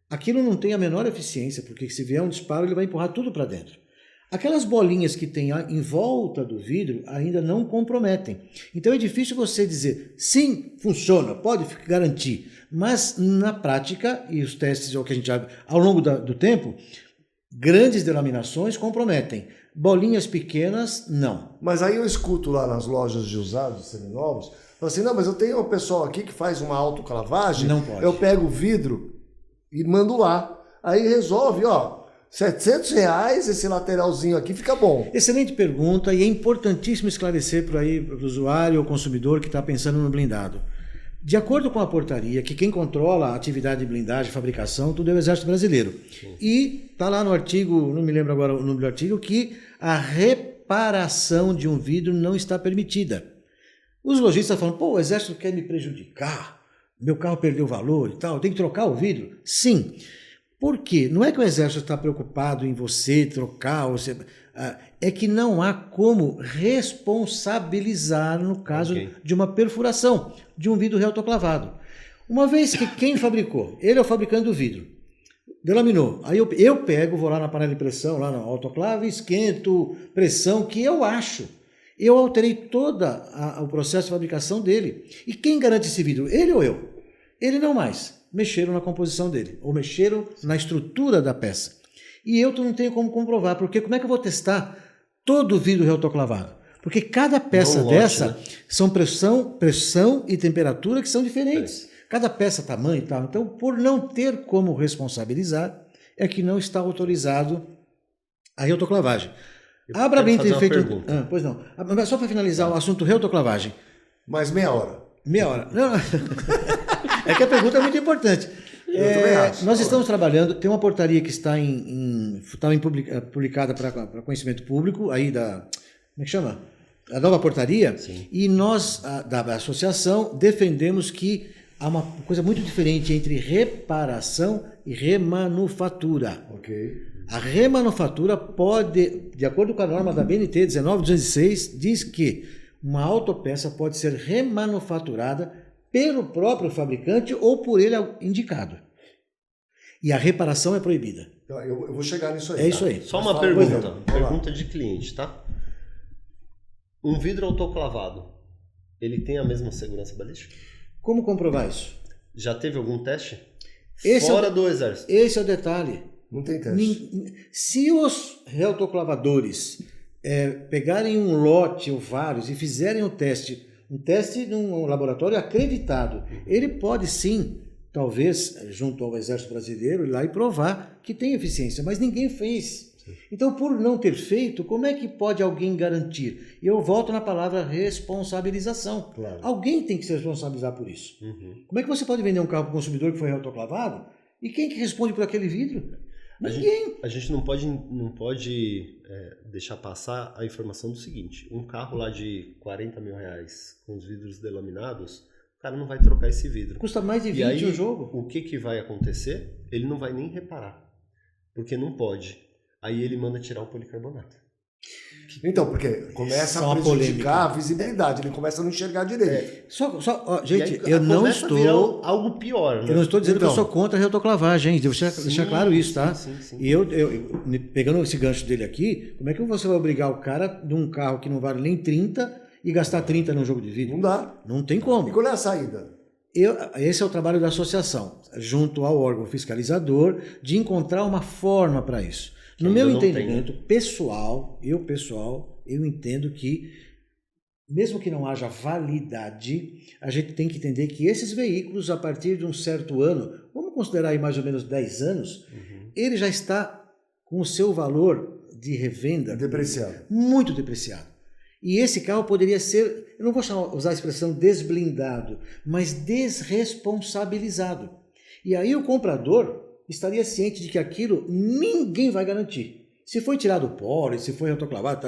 aquilo não tem a menor eficiência, porque se vier um disparo, ele vai empurrar tudo para dentro. Aquelas bolinhas que tem em volta do vidro ainda não comprometem. Então é difícil você dizer, sim, funciona, pode garantir. Mas na prática, e os testes que a gente já ao longo do tempo, grandes delaminações comprometem. Bolinhas pequenas, não. Mas aí eu escuto lá nas lojas de usados seminovos, falo assim, não, mas eu tenho um pessoal aqui que faz uma autoclavagem, Não pode. eu pego o vidro e mando lá. Aí resolve, ó, R$700 esse lateralzinho aqui fica bom. Excelente pergunta e é importantíssimo esclarecer para o usuário ou consumidor que está pensando no blindado. De acordo com a portaria, que quem controla a atividade de blindagem e fabricação, tudo é o Exército Brasileiro. E está lá no artigo, não me lembro agora o número do artigo, que a reparação de um vidro não está permitida. Os lojistas falam, pô, o Exército quer me prejudicar, meu carro perdeu valor e tal, eu tenho que trocar o vidro? Sim. Por quê? Não é que o Exército está preocupado em você trocar, é que não há como responsabilizar no caso de uma perfuração de um vidro reautoclavado. Uma vez que quem fabricou, ele é o fabricante do vidro, delaminou, aí eu pego, vou lá na panela de pressão, lá na autoclave, esquento, pressão, que eu acho. Eu alterei todo o processo de fabricação dele. E quem garante esse vidro? Ele ou eu? Ele não mais. Mexeram na composição dele, ou mexeram na estrutura da peça. E eu não tenho como comprovar, porque como é que eu vou testar todo o vidro reautoclavado? Porque cada peça dessa são pressão e temperatura que são diferentes. Cada peça, tamanho e tal. Então, por não ter como responsabilizar, é que não está autorizado a reautoclavagem. Abra bem ter feito. Pois não. Mas só para finalizar o assunto reautoclavagem. Mais meia hora. Meia hora. Não. É que a pergunta é muito importante. Nós estamos trabalhando, tem uma portaria que está publicada para conhecimento público, aí como é que chama? A nova portaria. Sim. E nós, da associação, defendemos que há uma coisa muito diferente entre reparação e remanufatura. Ok. A remanufatura pode, de acordo com a norma da BNT 19206, diz que uma autopeça pode ser remanufaturada pelo próprio fabricante ou por ele indicado. E a reparação é proibida. Eu vou chegar nisso aí. É isso aí. Só uma pergunta de cliente, tá? Um vidro autoclavado, ele tem a mesma segurança balística? Como comprovar isso? Já teve algum teste? Esse Fora do Exército. Esse é o detalhe. Não tem teste. Se os reautoclavadores pegarem um lote ou vários e fizerem um teste num laboratório acreditado, ele pode sim, talvez, junto ao Exército Brasileiro, ir lá e provar que tem eficiência, mas ninguém fez. Então, por não ter feito, como é que pode alguém garantir? E eu volto na palavra responsabilização. Claro. Alguém tem que se responsabilizar por isso. Uhum. Como é que você pode vender um carro para o consumidor que foi reautoclavado? E quem que responde por aquele vidro? Ninguém. A gente não pode deixar passar a informação do seguinte: um carro lá de R$40 mil com os vidros delaminados, o cara não vai trocar esse vidro. Custa mais de 20 aí, o jogo. O que vai acontecer? Ele não vai nem reparar, porque não pode. Aí ele manda tirar o policarbonato. Então, porque começa a prejudicar a visibilidade, ele começa a não enxergar direito. Gente, eu não estou... algo pior, né? Eu não estou dizendo que eu sou contra a reautoclavagem, gente. Deixa deixar claro isso, tá? Sim. E eu, pegando esse gancho dele aqui, como é que você vai obrigar o cara de um carro que não vale nem 30 e gastar 30 num jogo de vídeo? Não dá. Não tem como. E qual é a saída? Esse é o trabalho da associação, junto ao órgão fiscalizador, de encontrar uma forma para isso. No meu entendimento pessoal, eu entendo que, mesmo que não haja validade, a gente tem que entender que esses veículos, a partir de um certo ano, vamos considerar aí mais ou menos 10 anos, ele já está com o seu valor de revenda depreciado. Muito depreciado. E esse carro poderia ser, eu não vou usar a expressão desblindado, mas desresponsabilizado. E aí o comprador estaria ciente de que aquilo ninguém vai garantir. Se foi tirado o pó, se foi autoclavado,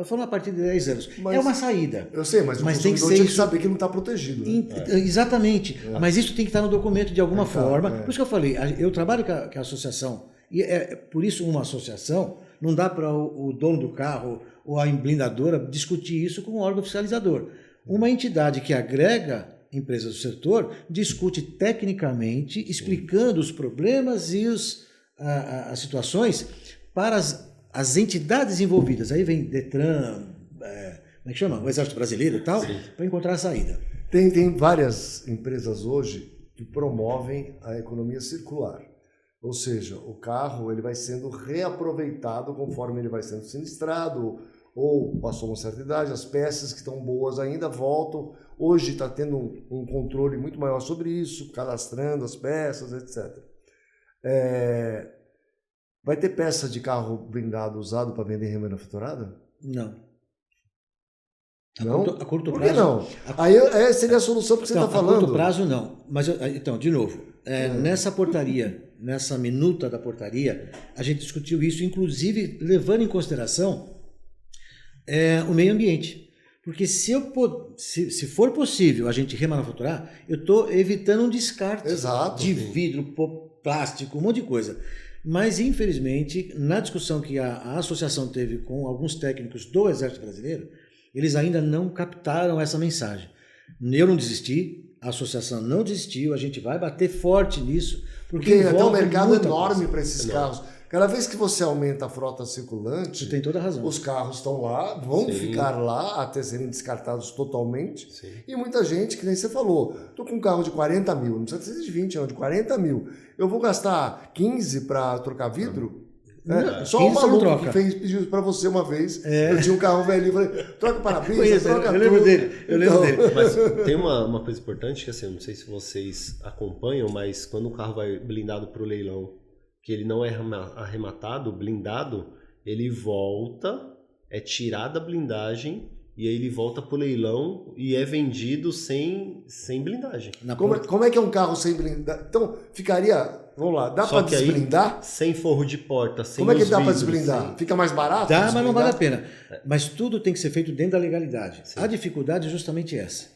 falando a partir de 10 anos. É uma saída. Eu sei, mas o consumidor tem que saber que não está protegido. Né? Exatamente. Mas isso tem que estar no documento de alguma forma. Por isso que eu falei, eu trabalho com a associação. E por isso uma associação, não dá para o dono do carro ou a blindadora discutir isso com o órgão fiscalizador. Uma entidade que agrega empresas do setor discute tecnicamente, explicando os problemas e as situações para as entidades envolvidas, aí vem Detran, como é que chama? O Exército Brasileiro e tal, para encontrar a saída. Tem várias empresas hoje que promovem a economia circular. Ou seja, o carro ele vai sendo reaproveitado conforme ele vai sendo sinistrado ou passou uma certa idade, as peças que estão boas ainda voltam. Hoje está tendo um controle muito maior sobre isso, cadastrando as peças, etc. Vai ter peça de carro blindado usado para vender remanufaturada? Não. Não? A curto Por prazo. que não? Aí seria a solução que você está falando. A curto prazo, não. Mas, então, de novo, nessa portaria, nessa minuta da portaria, a gente discutiu isso, inclusive levando em consideração o meio ambiente. Porque se for possível a gente remanufaturar, eu estou evitando um descarte de vidro, plástico, um monte de coisa. Mas, infelizmente, na discussão que a associação teve com alguns técnicos do Exército Brasileiro, eles ainda não captaram essa mensagem. Eu não desisti, a associação não desistiu, a gente vai bater forte nisso. Porque até um mercado enorme para esses carros. Cada vez que você aumenta a frota circulante, você tem toda a razão. Os carros estão lá, vão ficar lá até serem descartados totalmente. Sim. E muita gente, que nem você falou, estou com um carro de 40 mil, não precisa ser de 20, não, de 40 mil. Eu vou gastar 15 para trocar vidro? Só um maluco que pediu para você uma vez. Eu tinha um carro velho e falei, troca para-brisa, troca tudo. Eu lembro dele. Mas tem uma coisa importante que assim, eu não sei se vocês acompanham, mas quando o carro vai blindado para o leilão, que ele não é arrematado, blindado, ele volta, é tirada a blindagem e aí ele volta pro leilão e é vendido sem blindagem. Como é que é um carro sem blindagem? Então, ficaria... Vamos lá, dá para desblindar? Sem forro de porta, sem Como é que dá para desblindar? Fica mais barato? Dá, mas não vale a pena. Mas tudo tem que ser feito dentro da legalidade. Sim. A dificuldade é justamente essa.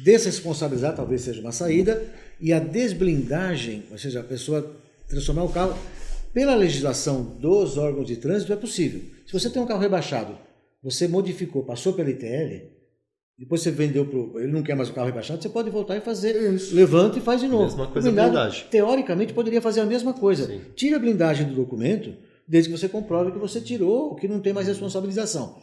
Desresponsabilizar talvez seja uma saída, e a desblindagem, ou seja, a pessoa transformar o carro, pela legislação dos órgãos de trânsito, é possível. Se você tem um carro rebaixado, você modificou, passou pela ITL, depois você vendeu ele não quer mais o carro rebaixado, você pode voltar e fazer, levanta e faz de novo. Mesma coisa blindagem. Teoricamente, poderia fazer a mesma coisa. Sim. Tira a blindagem do documento, desde que você comprove que você tirou, que não tem mais responsabilização.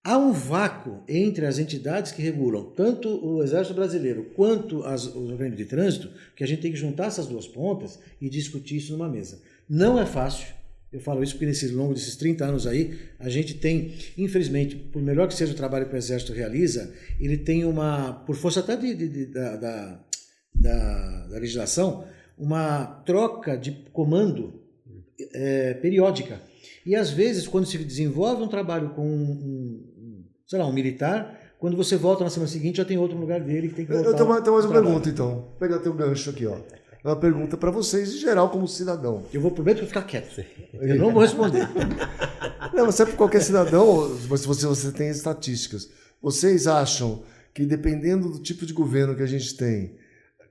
Há um vácuo entre as entidades que regulam tanto o Exército Brasileiro quanto os organismos de trânsito, que a gente tem que juntar essas duas pontas e discutir isso numa mesa. Não é fácil, eu falo isso porque ao longo desses 30 anos aí, a gente tem, infelizmente, por melhor que seja o trabalho que o Exército realiza, ele tem por força até da legislação, uma troca de comando periódica. E às vezes, quando se desenvolve um trabalho com um militar, quando você volta na semana seguinte, já tem outro lugar dele que tem que voltar. Eu tenho mais uma pergunta, então. Vou pegar teu gancho aqui, ó. É uma pergunta para vocês, em geral, como cidadão. Eu vou prometo que eu vou ficar quieto. Eu não vou responder. Não, mas é para qualquer cidadão, se você tem estatísticas. Vocês acham que, dependendo do tipo de governo que a gente tem,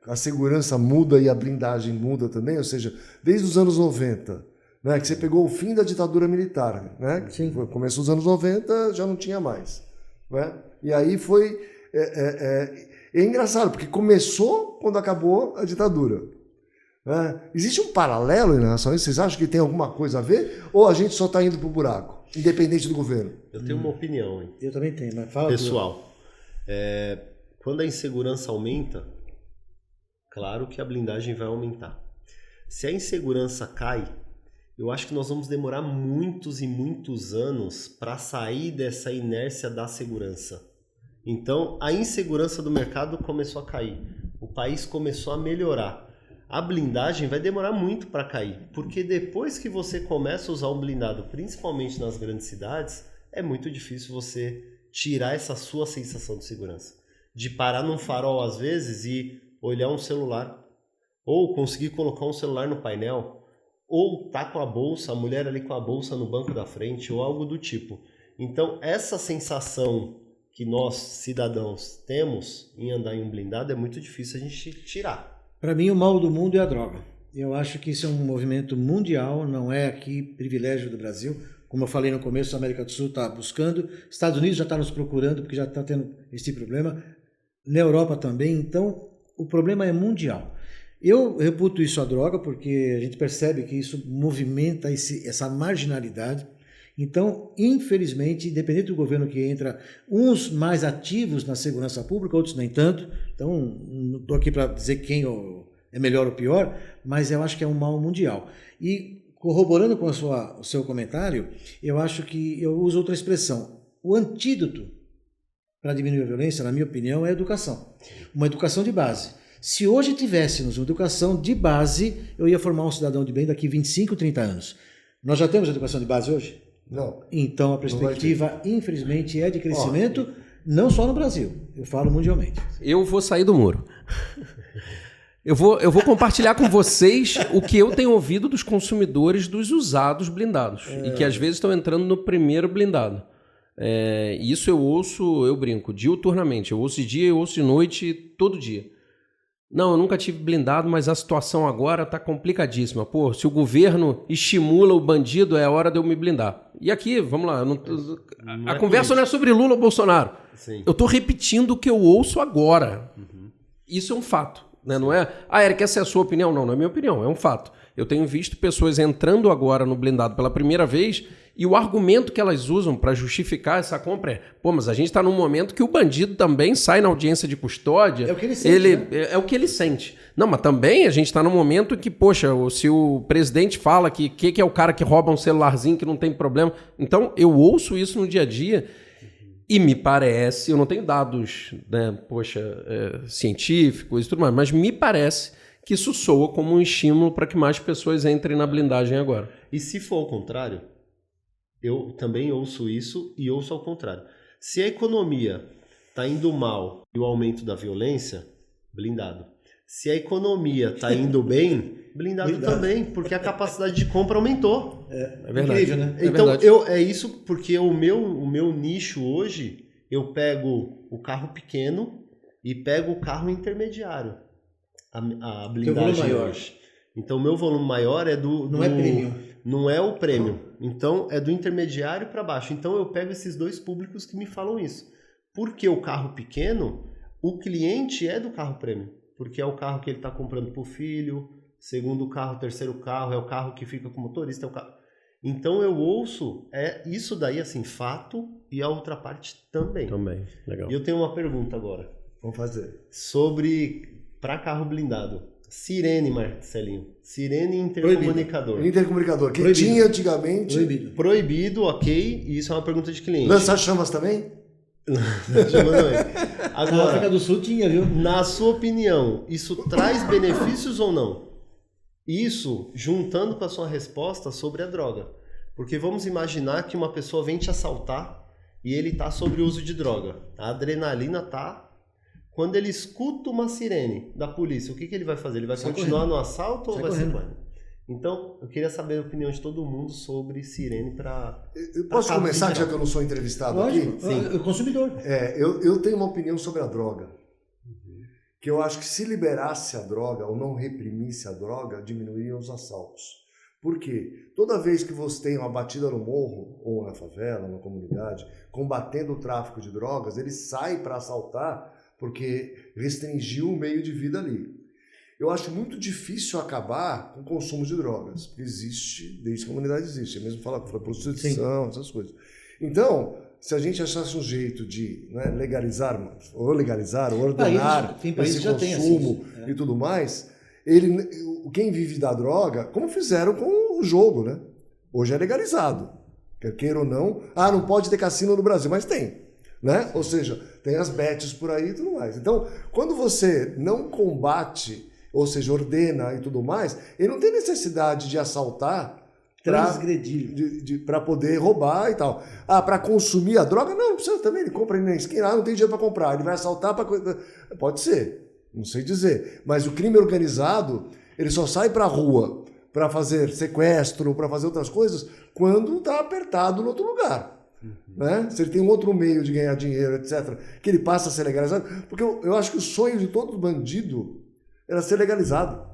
a segurança muda e a blindagem muda também? Ou seja, desde os anos 90... Né, que você pegou o fim da ditadura militar, né? Sim. Começou os anos 90, já não tinha mais. Né? E aí foi... É engraçado, porque começou quando acabou a ditadura. Né? Existe um paralelo em relação a isso? Vocês acham que tem alguma coisa a ver? Ou a gente só está indo para o buraco, independente do governo? Eu tenho uma opinião, hein? Eu também tenho, mas fala pessoal. Quando a insegurança aumenta, claro que a blindagem vai aumentar. Se a insegurança cai, eu acho que nós vamos demorar muitos e muitos anos para sair dessa inércia da segurança. Então, a insegurança do mercado começou a cair. O país começou a melhorar. A blindagem vai demorar muito para cair, porque depois que você começa a usar um blindado, principalmente nas grandes cidades, é muito difícil você tirar essa sua sensação de segurança. De parar num farol, às vezes, e olhar um celular. Ou conseguir colocar um celular no painel. Ou tá com a bolsa, a mulher ali com a bolsa no banco da frente, ou algo do tipo. Então, essa sensação que nós, cidadãos, temos em andar em um blindado é muito difícil a gente tirar. Para mim, o mal do mundo é a droga. Eu acho que isso é um movimento mundial, não é aqui privilégio do Brasil. Como eu falei no começo, a América do Sul está buscando, Estados Unidos já está nos procurando, porque já está tendo esse problema, na Europa também. Então, o problema é mundial. Eu reputo isso a droga porque a gente percebe que isso movimenta essa marginalidade. Então, infelizmente, independente do governo que entra, uns mais ativos na segurança pública, outros nem tanto. Então, não estou aqui para dizer quem é melhor ou pior, mas eu acho que é um mal mundial. E corroborando com o seu comentário, eu acho que eu uso outra expressão. O antídoto para diminuir a violência, na minha opinião, é a educação. Uma educação de base. Se hoje tivéssemos uma educação de base, eu ia formar um cidadão de bem daqui 25, 30 anos. Nós já temos educação de base hoje? Não. Então a perspectiva, infelizmente, é de crescimento, não só no Brasil, eu falo mundialmente. Eu vou sair do muro. Eu vou compartilhar com vocês o que eu tenho ouvido dos consumidores dos usados blindados. E que às vezes estão entrando no primeiro blindado. Isso eu ouço, eu brinco, diuturnamente. Eu ouço de dia, eu ouço de noite, todo dia. Não, eu nunca tive blindado, mas a situação agora está complicadíssima. Pô, se o governo estimula o bandido, é a hora de eu me blindar. E aqui, vamos lá, a conversa não é sobre Lula ou Bolsonaro. Sim. Eu estou repetindo o que eu ouço agora. Isso é um fato. Né? Não é, Eric, essa é a sua opinião? Não, não é minha opinião, é um fato. Eu tenho visto pessoas entrando agora no blindado pela primeira vez e o argumento que elas usam para justificar essa compra é, pô, mas a gente está num momento que o bandido também sai na audiência de custódia. É o que ele sente, né? É o que ele sente. Não, mas também a gente está num momento que, poxa, se o presidente fala que é o cara que rouba um celularzinho que não tem problema. Então, eu ouço isso no dia a dia e me parece, eu não tenho dados, né, científicos e tudo mais, mas me parece que isso soa como um estímulo para que mais pessoas entrem na blindagem agora. E se for ao contrário, eu também ouço isso e ouço ao contrário. Se a economia está indo mal e o aumento da violência, blindado. Se a economia está indo bem, blindado também, porque a capacidade de compra aumentou. É verdade. Incrível, né? Então, verdade. é isso porque o meu nicho hoje, eu pego o carro pequeno e pego o carro intermediário. A blindagem maior. hoje. Então, o meu volume maior é Não é premium. Não é o prêmio. Então, é do intermediário para baixo. Então, eu pego esses dois públicos que me falam isso. Porque o carro pequeno, o cliente é do carro prêmio. Porque é o carro que ele está comprando para o filho, segundo carro, terceiro carro, é o carro que fica com o motorista. É o carro... Então, eu ouço isso daí, assim, fato, e a outra parte também. Também, legal. E eu tenho uma pergunta agora. Vamos fazer. Para carro blindado. Sirene, Marcelinho. Sirene intercomunicador. Intercomunicador. Que Proibido. tinha antigamente. Proibido, ok. E isso é uma pergunta de cliente. Lançar chamas também? Na África Agora, do Sul tinha, viu? na sua opinião, isso traz benefícios ou não? Isso juntando com a sua resposta sobre a droga. Porque vamos imaginar que uma pessoa vem te assaltar e ele está sobre o uso de droga. A adrenalina está... Quando ele escuta uma sirene da polícia, o que ele vai fazer? Ele vai continuar no assalto ou vai ser correndo? Então, eu queria saber a opinião de todo mundo sobre sirene para... Eu posso começar, já que eu não sou entrevistado Lógico, aqui? Sim. O consumidor. Eu tenho uma opinião sobre a droga. Que eu acho que se liberasse a droga ou não reprimisse a droga, diminuiriam os assaltos. Por quê? Toda vez que você tem uma batida no morro, ou na favela, na comunidade, combatendo o tráfico de drogas, ele sai para assaltar porque restringiu o meio de vida ali. Eu acho muito difícil acabar com o consumo de drogas, porque existe, desde que a comunidade existe, mesmo falar com prostituição, essas coisas. Então, se a gente achasse um jeito de legalizar, ou ordenar esse consumo e tudo mais, quem vive da droga, como fizeram com o jogo, né? Hoje é legalizado, quer queira ou não. Não pode ter cassino no Brasil, mas tem. Né? Ou seja, tem as bets por aí e tudo mais. Então, quando você não combate, ou seja, ordena e tudo mais, ele não tem necessidade de assaltar para poder roubar e tal. Para consumir a droga? Não precisa também. Ele compra ali na esquina, não tem dinheiro para comprar. Ele vai assaltar para... Pode ser, não sei dizer. Mas o crime organizado, ele só sai para a rua para fazer sequestro, para fazer outras coisas, quando está apertado no outro lugar. Né? Se ele tem um outro meio de ganhar dinheiro, etc., que ele passa a ser legalizado, porque eu acho que o sonho de todo bandido era ser legalizado.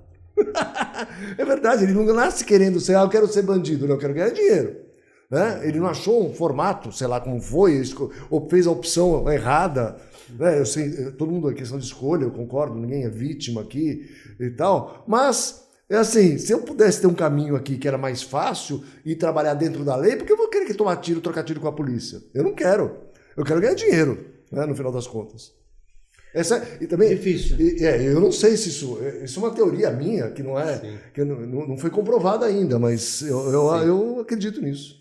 É verdade, ele não nasce querendo ser, eu quero ser bandido, não, eu quero ganhar dinheiro. Né? Ele não achou um formato, sei lá como foi, ou fez a opção errada. Né? Eu sei, todo mundo é questão de escolha, eu concordo, ninguém é vítima aqui e tal, mas é assim, se eu pudesse ter um caminho aqui que era mais fácil e trabalhar dentro da lei, porque eu vou querer que tomar tiro, trocar tiro com a polícia? Eu não quero. Eu quero ganhar dinheiro, né, no final das contas. E também, difícil. Eu não sei se isso é uma teoria minha, que não é, que não foi comprovada ainda, mas eu acredito nisso.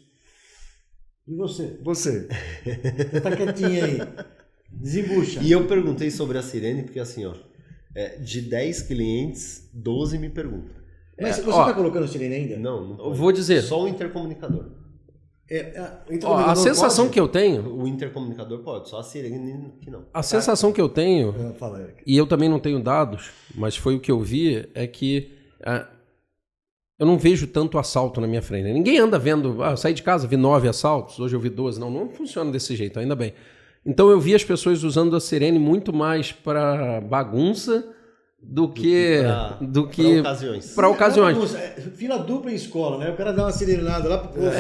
E você? Você tá quietinho aí. Desembucha. E eu perguntei sobre a sirene, porque assim, ó, de 10 clientes, 12 me perguntam. Mas você está colocando sirene ainda? Não Eu vou dizer. Só o intercomunicador. A sensação que eu tenho... O intercomunicador pode, só a sirene que não. A sensação que eu tenho, Fala, Eric. e eu também não tenho dados, mas foi o que eu vi, é que eu não vejo tanto assalto na minha frente. Ninguém anda vendo, eu saí de casa, vi 9 assaltos, hoje eu vi 12. Não funciona desse jeito, ainda bem. Então eu vi as pessoas usando a sirene muito mais para bagunça do que ocasiões. Para ocasiões. Fila dupla em escola, né? O cara dá uma sirenada lá pro povo.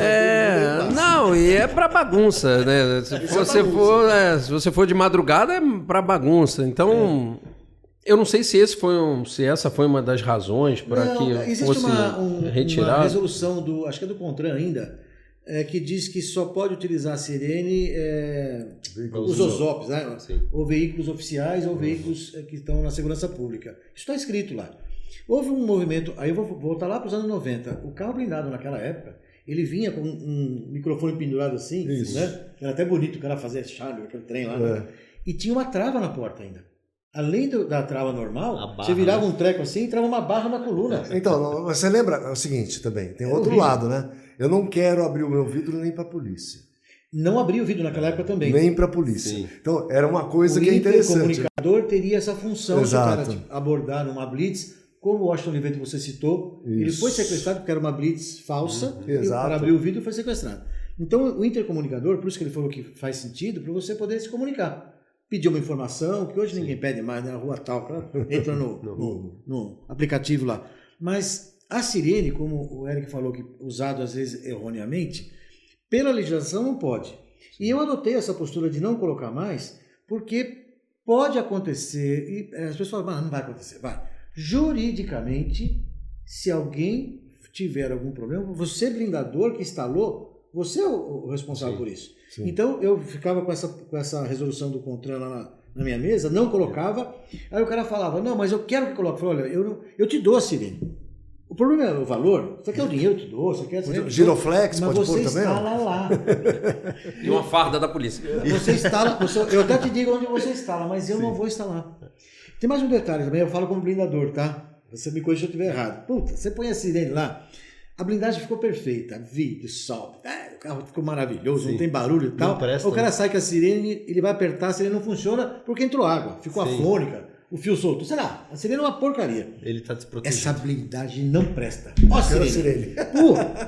Não, e é para bagunça, né? Se você for de madrugada é para bagunça. Então, eu não sei se essa foi uma das razões para que fosse retirado. Uma resolução acho que é do CONTRAN ainda, que diz que só pode utilizar a sirene os OSOPs, né? Ou veículos oficiais ou veículos que estão na segurança pública. Isso está escrito lá. Houve um movimento, aí eu vou voltar lá para os anos 90. O carro blindado naquela época, ele vinha com um microfone pendurado assim, né? Era até bonito o cara fazer charlie, aquele trem lá, né? E tinha uma trava na porta ainda. Além da trava normal, você virava um treco assim e entrava uma barra na coluna. Então, você lembra o seguinte também, tem outro lado, né? Eu não quero abrir o meu vidro nem para a polícia. Não abria o vidro naquela época também. Nem para a polícia. Sim. Então, era uma coisa que é interessante. O comunicador teria essa função Exato. de o cara abordar numa blitz, como o Washington Oliveto você citou. Isso. Ele foi sequestrado porque era uma blitz falsa, e o Exato. cara abriu o vidro e foi sequestrado. Então, o intercomunicador, por isso que ele falou que faz sentido, para você poder se comunicar. Pedir uma informação, que hoje ninguém pede mais, né? Na rua tal, entra no aplicativo lá. Mas a sirene, como o Eric falou, que usado às vezes erroneamente, pela legislação não pode. E eu adotei essa postura de não colocar mais, porque pode acontecer, e as pessoas falam, não vai acontecer, vai. Juridicamente, se alguém tiver algum problema, você blindador que instalou, você é o responsável por isso. Sim. Então eu ficava com essa resolução do CONTRAN lá na minha mesa, não colocava, aí o cara falava, não, mas eu quero que coloque. Eu falei, olha, eu te dou a sirene. O problema é o valor, você quer o dinheiro, eu te dou, você quer a sirene, Giroflex mas pode você pôr também? instala lá. E uma farda da polícia. Você instala, eu até te digo onde você instala, mas eu não vou instalar. Tem mais um detalhe também, eu falo como blindador, tá? Você me corrija se eu estiver errado. Puta, você põe a sirene lá, a blindagem ficou perfeita, vídeo, sol, o carro ficou maravilhoso, não tem barulho e tal. O cara sai com a sirene, ele vai apertar, a sirene não funciona porque entrou água, ficou afônica, o fio solto. Sei lá, a sirene é uma porcaria. Ele tá desprotegido. Essa blindagem não presta. Ó a sirene.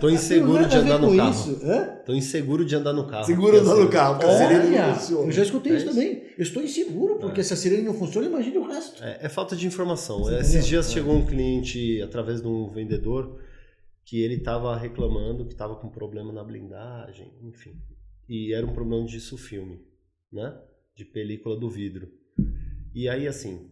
Tô inseguro de andar no carro. Isso. Tô inseguro de andar no carro. Seguro andar no carro, porque a sirene não Olha, funciona. eu já escutei isso também. Eu estou inseguro, porque se a sirene não funciona, imagine o resto. É falta de informação. Esses dias chegou um cliente, através de um vendedor, que ele estava reclamando que estava com problema na blindagem, enfim. E era um problema de sulfilme, né? De película do vidro. E aí, assim,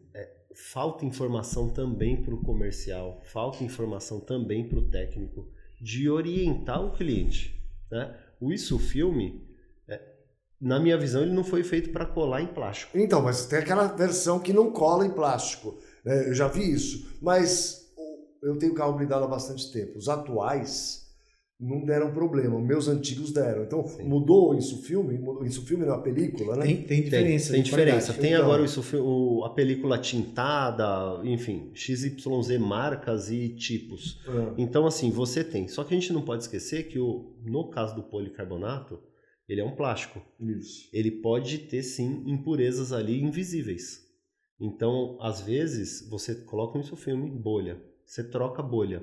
falta informação também para o comercial, falta informação também para o técnico, de orientar o cliente, né? O ISUFilme, na minha visão, ele não foi feito para colar em plástico. Então, mas tem aquela versão que não cola em plástico. Eu já vi isso, mas eu tenho carro blindado há bastante tempo. Os atuais não deram problema, meus antigos deram. Então, mudou o ISUFilme? O ISUFilme não é uma película, né? Tem diferença. Tem diferença. Tem então, agora a película tintada, enfim, XYZ marcas e tipos. Então, assim, você tem. Só que a gente não pode esquecer que no caso do policarbonato, ele é um plástico. Isso. Ele pode ter, sim, impurezas ali invisíveis. Então, às vezes, você coloca no ISUFilme bolha. Você troca bolha.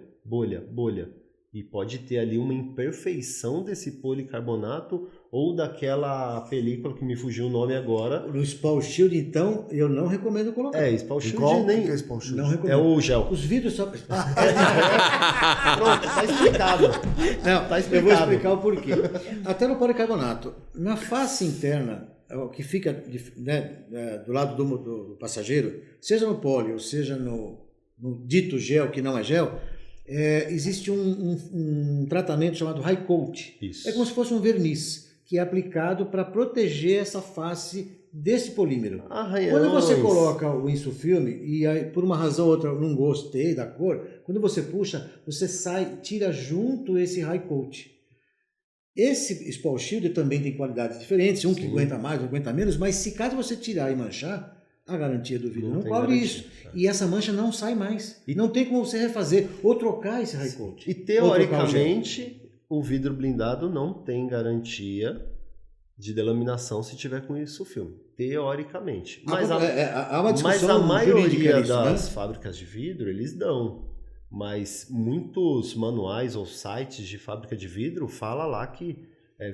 E pode ter ali uma imperfeição desse policarbonato ou daquela película que me fugiu o nome agora. No Spall Shield, então, eu não recomendo colocar. Spall Shield Qual nem... que é Spall Shield? Não recomendo. É o gel. Os vidros só... Pronto, tá explicado. Não, Tá eu vou explicado. explicar o porquê. Até no policarbonato, na face interna, o que fica do lado do passageiro, seja no poli ou seja no dito gel, que não é gel, existe um tratamento chamado high coat. Isso. É como se fosse um verniz, que é aplicado para proteger essa face desse polímero. Quando você coloca o insufilme, e aí, por uma razão ou outra eu não gostei da cor, quando você puxa, você tira junto esse high coat. Esse Spall Shield também tem qualidades diferentes, um que aguenta mais, um aguenta menos, mas se caso você tirar e manchar, a garantia do vidro não cobre isso. E essa mancha não sai mais. E não tem como você refazer ou trocar esse high coat. E teoricamente, o vidro blindado não tem garantia de delaminação se tiver com isso o filme. Teoricamente. Mas há uma discussão a maioria nisso, das né? fábricas de vidro, eles dão. Mas muitos manuais ou sites de fábrica de vidro fala lá que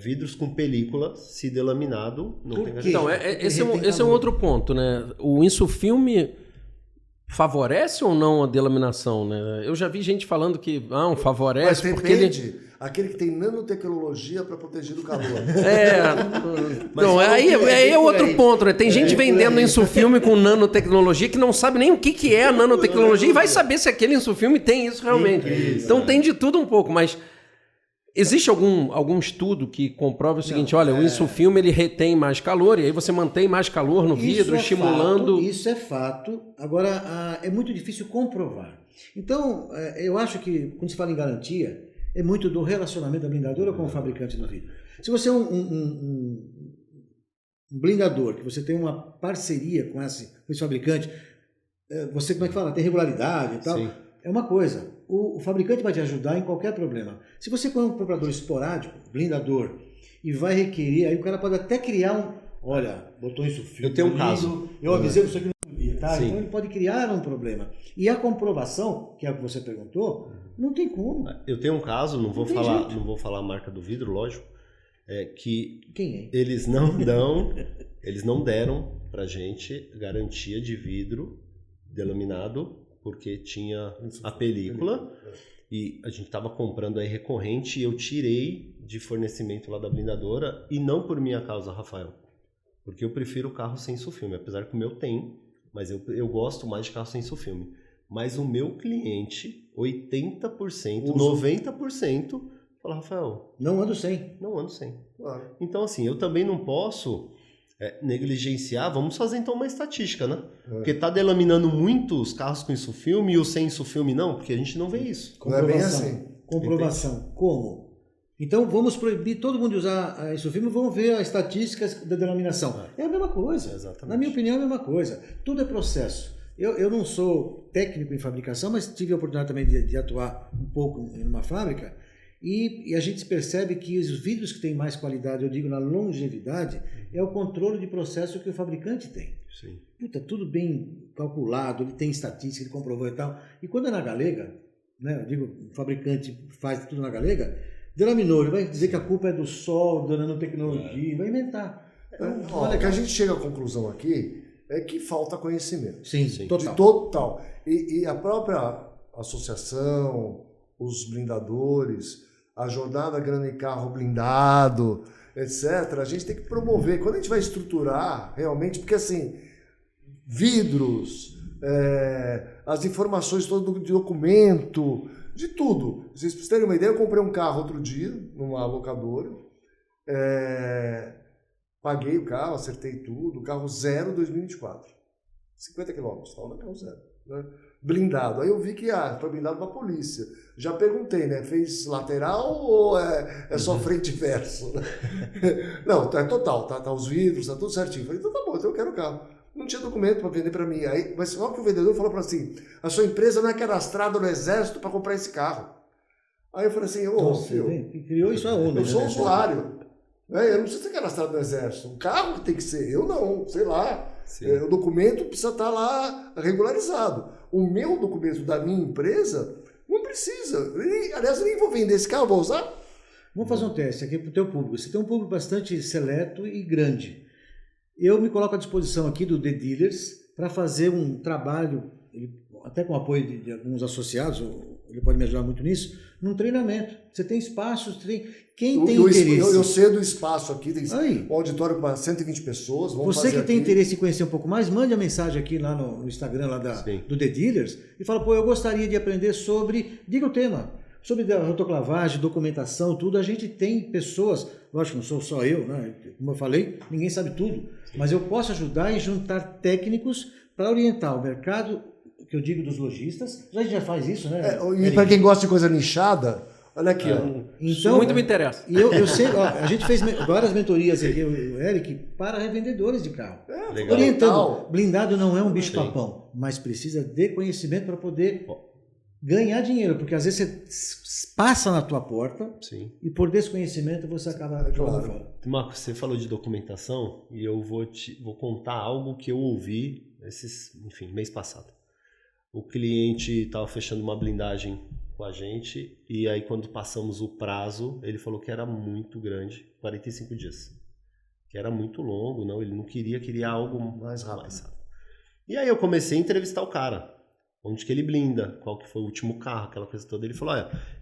vidros com película, se delaminado, não tem garantia. Então, esse é um outro ponto, né? O insufilme favorece ou não a delaminação, né? Eu já vi gente falando que não, favorece Mas porque depende. Aquele que tem nanotecnologia para proteger do calor. Então, aí é outro ponto, né? Tem gente vendendo insufilme com nanotecnologia que não sabe nem o que é a nanotecnologia e vai saber se aquele insufilme tem isso realmente. Então tem de tudo um pouco, mas existe algum estudo que comprova o seguinte, olha, o insufilme ele retém mais calor e aí você mantém mais calor no vidro, estimulando... Isso é fato. Agora, é muito difícil comprovar. Então, eu acho que quando se fala em garantia, é muito do relacionamento da blindadora com o fabricante do vidro. Se você é um blindador, que você tem uma parceria com esse fabricante, você, como é que fala, tem regularidade e tal, Sim. é uma coisa. O fabricante vai te ajudar em qualquer problema. Se você põe um comprador esporádico, blindador, e vai requerer, aí o cara pode até criar olha, botou isso filme. Eu tenho um caso. Eu avisei você que não podia, tá? Sim. Então ele pode criar um problema. E a comprovação, que é o que você perguntou, não tem como. Eu tenho um caso, não vou tem falar a marca do vidro, lógico, que Quem é? eles não deram pra gente garantia de vidro delaminado porque tinha a película e a gente estava comprando aí recorrente e eu tirei de fornecimento lá da blindadora e não por minha causa, Rafael, porque eu prefiro o carro sem insufilme, apesar que o meu tem, mas eu gosto mais de carro sem insufilme. Mas o meu cliente, 80%, 90%, fala, Rafael... Não ando sem. Não ando sem. Claro. Então, assim, eu também não posso negligenciar, vamos fazer então uma estatística, né? Porque tá delaminando muito os carros com insufilme e os sem insufilme não, porque a gente não vê isso. Não é bem assim. Comprovação. Como? Então vamos proibir todo mundo de usar insufilme e vamos ver as estatísticas da delaminação. É a mesma coisa. Exatamente. Na minha opinião é a mesma coisa. Tudo é processo. Eu não sou técnico em fabricação, mas tive a oportunidade também de atuar um pouco em uma fábrica e a gente percebe que os vidros que têm mais qualidade, eu digo na longevidade, é o controle de processo que o fabricante tem. Sim. Puta, tudo bem calculado, ele tem estatística, ele comprovou e tal. E quando é na galega, né, eu digo, o fabricante faz tudo na galega, delaminou, ele vai dizer que a culpa é do sol, da nanotecnologia, vai inventar. Então, Olha, que a gente chega à conclusão aqui é que falta conhecimento. Sim, De total. E a própria associação, os blindadores, a jornada grande carro blindado, etc., a gente tem que promover. Quando a gente vai estruturar realmente, porque assim, vidros, as informações todas do documento, de tudo. Vocês terem uma ideia, eu comprei um carro outro dia, numa locadora, paguei o carro, acertei tudo, o carro 0 2024. 50 km, estava no carro 0. Né? Blindado. Aí eu vi que foi blindado para a polícia. Já perguntei, né? Fez lateral ou é só frente e verso? Não, é total, tá os vidros, tá tudo certinho. Falei, então tá bom, então eu quero o carro. Não tinha documento para vender para mim. Aí, mas só que o vendedor falou para assim, a sua empresa não é cadastrada no Exército para comprar esse carro. Aí eu falei assim, filho, quem criou isso é a ONU. eu sou usuário. Eu não preciso ser cadastrado no Exército. O carro que tem que ser, eu não, sei lá. O documento precisa estar lá regularizado. O meu documento da minha empresa Não precisa. Aliás, eu nem vou vender esse carro, vou usar. Vamos fazer um teste aqui para o teu público. Você tem um público bastante seleto e grande. Eu me coloco à disposição aqui do The Dealers para fazer um trabalho, até com o apoio de alguns associados, ele pode me ajudar muito nisso, num treinamento. Você tem espaço, quem tem interesse... Eu cedo o espaço aqui, tem Aí. um auditório para 120 pessoas. Você que tem interesse em conhecer um pouco mais, mande a mensagem aqui lá no Instagram lá do The Dealers e fala, eu gostaria de aprender sobre... Diga o tema. Sobre rotoclavagem, documentação, tudo. A gente tem pessoas, lógico, não sou só eu, né? Como eu falei, ninguém sabe tudo. Mas eu posso ajudar e juntar técnicos para orientar o mercado, que eu digo dos lojistas. A gente já faz isso, né? E para quem gosta de coisa nichada, olha aqui. Então, muito me interessa. E eu sei, a gente fez várias mentorias aqui, o Eric, para revendedores de carro. Legal. Orientando, blindado não é um bicho-papão, mas precisa de conhecimento para poder ganhar dinheiro, porque às vezes você passa na tua porta e por desconhecimento você acaba jogando fora. Marcos, você falou de documentação e eu vou contar algo que eu ouvi mês passado. O cliente estava fechando uma blindagem com a gente e aí quando passamos o prazo, ele falou que era muito grande, 45 dias. Que era muito longo, não, ele não queria algo mais rápido. E aí eu comecei a entrevistar o cara. Onde que ele blinda, qual que foi o último carro, aquela coisa toda. Ele falou,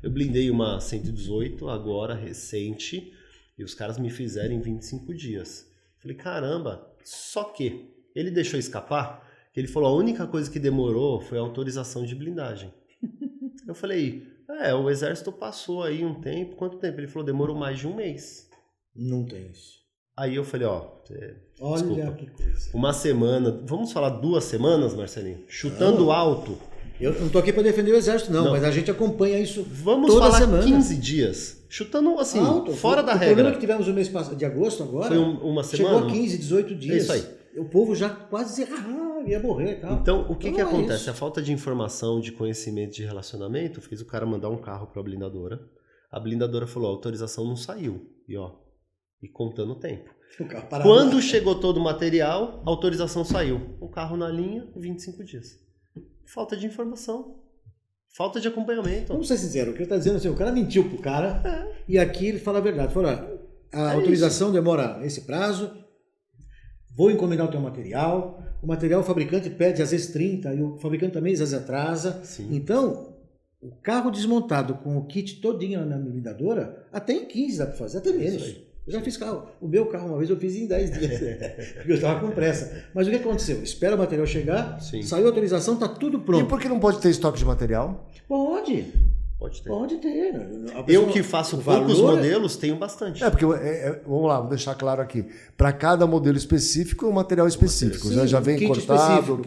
eu blindei uma 118 agora, recente, e os caras me fizeram em 25 dias. Falei, caramba, só que ele deixou escapar, que ele falou, a única coisa que demorou foi a autorização de blindagem. Eu falei, o exército passou aí um tempo, quanto tempo? Ele falou, demorou mais de um mês. Não tem isso. Aí eu falei, olha que coisa. Uma semana, vamos falar 2 semanas, Marcelinho? Chutando alto. Eu não tô aqui para defender o exército, não, mas a gente acompanha isso vamos toda falar semana. 15 dias. Chutando assim, alto, fora da o regra. O problema que tivemos no mês passado, de agosto agora, foi uma semana. Chegou a 15, 18 dias. É isso aí. O povo já quase ia morrer. Tal. Então, o que acontece? Isso. A falta de informação, de conhecimento, de relacionamento fez o cara mandar um carro para a blindadora. A blindadora falou, a autorização não saiu. E contando o tempo. Quando chegou todo o material, a autorização saiu. O carro na linha, 25 dias. Falta de informação. Falta de acompanhamento. Vamos ser sinceros, o que ele está dizendo assim, o cara mentiu pro cara e aqui ele fala a verdade. Fala, a autorização demora esse prazo, vou encomendar o teu material, o material o fabricante pede às vezes 30 e o fabricante também às vezes atrasa. Sim. Então, o carro desmontado com o kit todinho na blindadora, até em 15 dá para fazer, até menos. Eu já fiz carro. O meu carro uma vez eu fiz em 10 dias, porque eu estava com pressa. Mas o que aconteceu? Espera o material chegar, saiu a autorização, está tudo pronto. E por que não pode ter estoque de material? Pode. Pode ter. Pode ter. Eu que faço poucos modelos, tenho bastante. Porque, vamos lá, vou deixar claro aqui. Para cada modelo específico, um material específico. Sim, já vem cortado,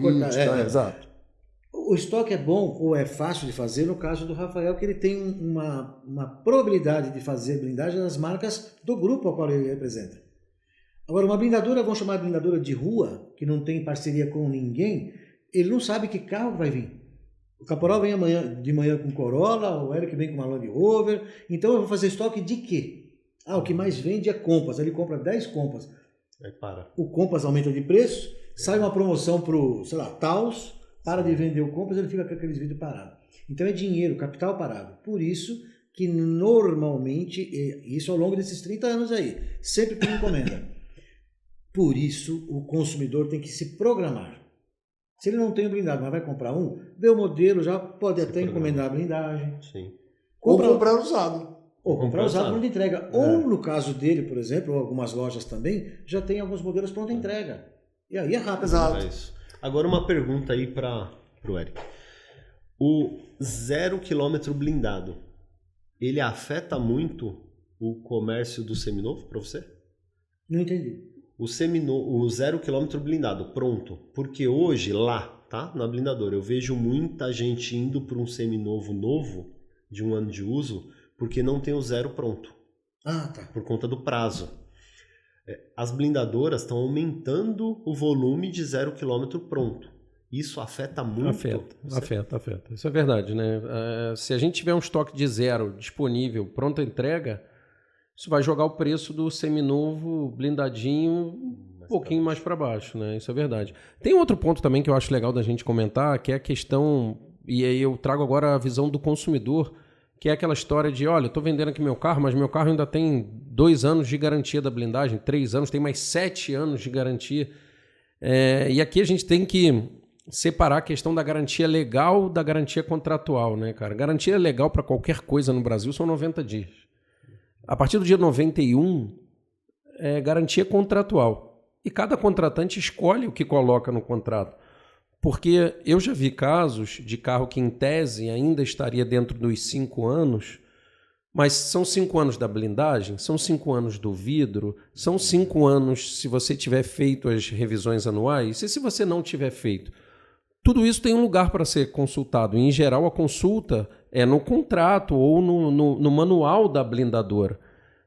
exato. O estoque é bom ou é fácil de fazer no caso do Rafael, que ele tem uma probabilidade de fazer blindagem das marcas do grupo ao qual ele representa. Agora, uma blindadora, vamos chamar de blindadora de rua, que não tem parceria com ninguém, ele não sabe que carro vai vir. O Caporal vem de manhã com Corolla, o Eric vem com uma Land Rover, então eu vou fazer estoque de quê? O que mais vende é Compass, ele compra 10 Compass. Aí para. O Compass aumenta de preço, sai uma promoção para o, Taos, para de vender o Compass, ele fica com aqueles vidros parados. Então é dinheiro, capital parado. Por isso que normalmente, isso ao longo desses 30 anos aí, sempre tem encomenda. Por isso o consumidor tem que se programar. Se ele não tem um blindado, mas vai comprar um, vê o modelo, já pode até encomendar a blindagem. Sim. Ou comprar usado. Ou comprar usado pronta entrega. Ou no caso dele, por exemplo, ou algumas lojas também, já tem alguns modelos pronta entrega. E aí é rápido. Exato. É isso. Agora uma pergunta aí para o Eric. O 0 km blindado, ele afeta muito o comércio do seminovo para você? Não entendi. O 0 km blindado, pronto. Porque hoje lá, tá? Na blindadora, eu vejo muita gente indo para um seminovo novo, de 1 ano de uso, porque não tem o 0 pronto. Tá. Por conta do prazo. As blindadoras estão aumentando o volume de 0 km pronto. Isso afeta muito? Afeta. Isso é verdade, né? Se a gente tiver um estoque de 0 disponível, pronta entrega, isso vai jogar o preço do seminovo blindadinho um pouquinho mais para baixo, né? Isso é verdade. Tem outro ponto também que eu acho legal da gente comentar, que é a questão e aí eu trago agora a visão do consumidor, que é aquela história de, olha, eu estou vendendo aqui meu carro, mas meu carro ainda tem 2 anos de garantia da blindagem, 3 anos, tem mais 7 anos de garantia. E aqui a gente tem que separar a questão da garantia legal da garantia contratual, né, cara? Garantia legal para qualquer coisa no Brasil são 90 dias. A partir do dia 91, é garantia contratual. E cada contratante escolhe o que coloca no contrato. Porque eu já vi casos de carro que, em tese, ainda estaria dentro dos 5 anos, mas são 5 anos da blindagem, são 5 anos do vidro, são 5 anos se você tiver feito as revisões anuais, e se você não tiver feito. Tudo isso tem um lugar para ser consultado. E, em geral, a consulta é no contrato ou no manual da blindadora.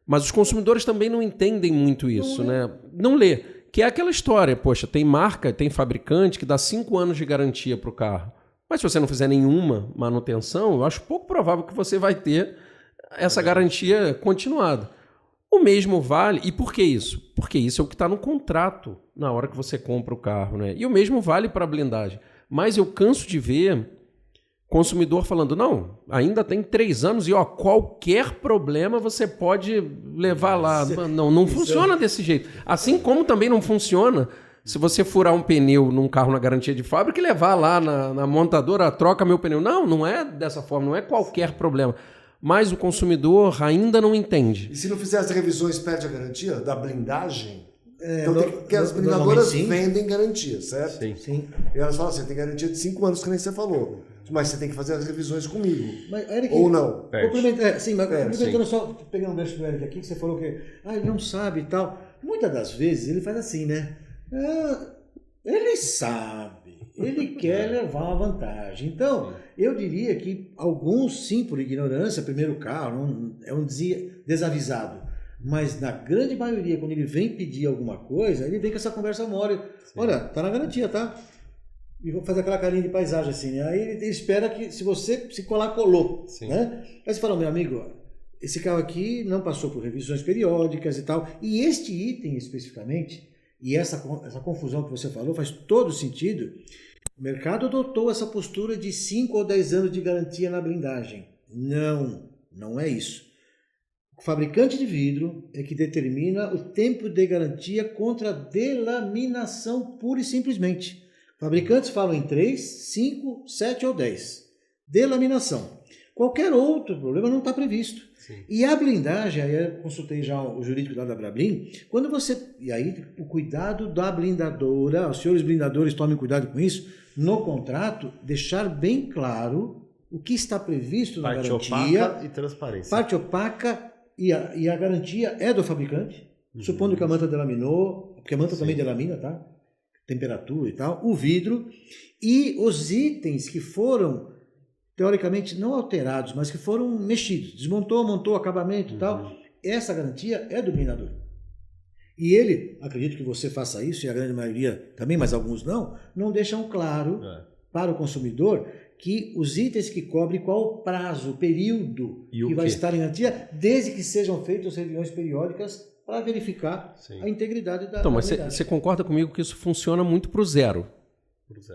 Mas os consumidores também não entendem muito isso, né? Não lê. Que é aquela história, poxa, tem marca, tem fabricante que dá 5 anos de garantia para o carro. Mas se você não fizer nenhuma manutenção, eu acho pouco provável que você vai ter essa garantia continuada. O mesmo vale... E por que isso? Porque isso é o que está no contrato na hora que você compra o carro, né? E o mesmo vale para a blindagem. Mas eu canso de ver consumidor falando, não, ainda tem 3 anos e qualquer problema você pode levar lá. Não funciona desse jeito. Assim como também não funciona se você furar um pneu num carro na garantia de fábrica e levar lá na montadora, troca meu pneu. Não é dessa forma, não é qualquer problema. Mas o consumidor ainda não entende. E se não fizer as revisões, perde a garantia da blindagem? Então, porque as blindadoras vendem garantia, certo? Sim. E elas falam assim, tem garantia de 5 anos, que nem você falou. Mas você tem que fazer as revisões comigo. Mas, Eric, ou não. Complementando só, pegando o gancho do Eric aqui, que você falou que ele não sabe e tal. Muitas das vezes ele faz assim, né? Ele sabe, ele quer levar uma vantagem. Então, eu diria que alguns, sim, por ignorância, primeiro carro, é um desavisado. Mas na grande maioria, quando ele vem pedir alguma coisa, ele vem com essa conversa mole. Olha, tá na garantia, tá? E vou fazer aquela carinha de paisagem assim, né? Aí ele espera que se você se colar, colou. Né? Aí você fala, meu amigo, esse carro aqui não passou por revisões periódicas e tal. E este item especificamente, e essa confusão que você falou faz todo sentido. O mercado adotou essa postura de 5 ou 10 anos de garantia na blindagem. Não é isso. O fabricante de vidro é que determina o tempo de garantia contra delaminação pura e simplesmente. Fabricantes falam em 3, 5, 7 ou 10. Delaminação. Qualquer outro problema não está previsto. Sim. E a blindagem, aí eu consultei já o jurídico da Brablin, quando você... E aí o cuidado da blindadora, os senhores blindadores tomem cuidado com isso, no contrato, deixar bem claro o que está previsto na garantia. Parte opaca e transparência. Parte opaca e a garantia é do fabricante, supondo que a manta delaminou, porque a manta também delamina, tá? Temperatura e tal, o vidro e os itens que foram, teoricamente, não alterados, mas que foram mexidos. Desmontou, montou, acabamento e tal. Essa garantia é do blindador. E ele, acredito que você faça isso, e a grande maioria também, mas alguns não deixam claro para o consumidor que os itens que cobrem, qual o prazo, o período que vai estar em garantia, desde que sejam feitas revisões periódicas para verificar a integridade da mas você concorda comigo que isso funciona muito para o zero?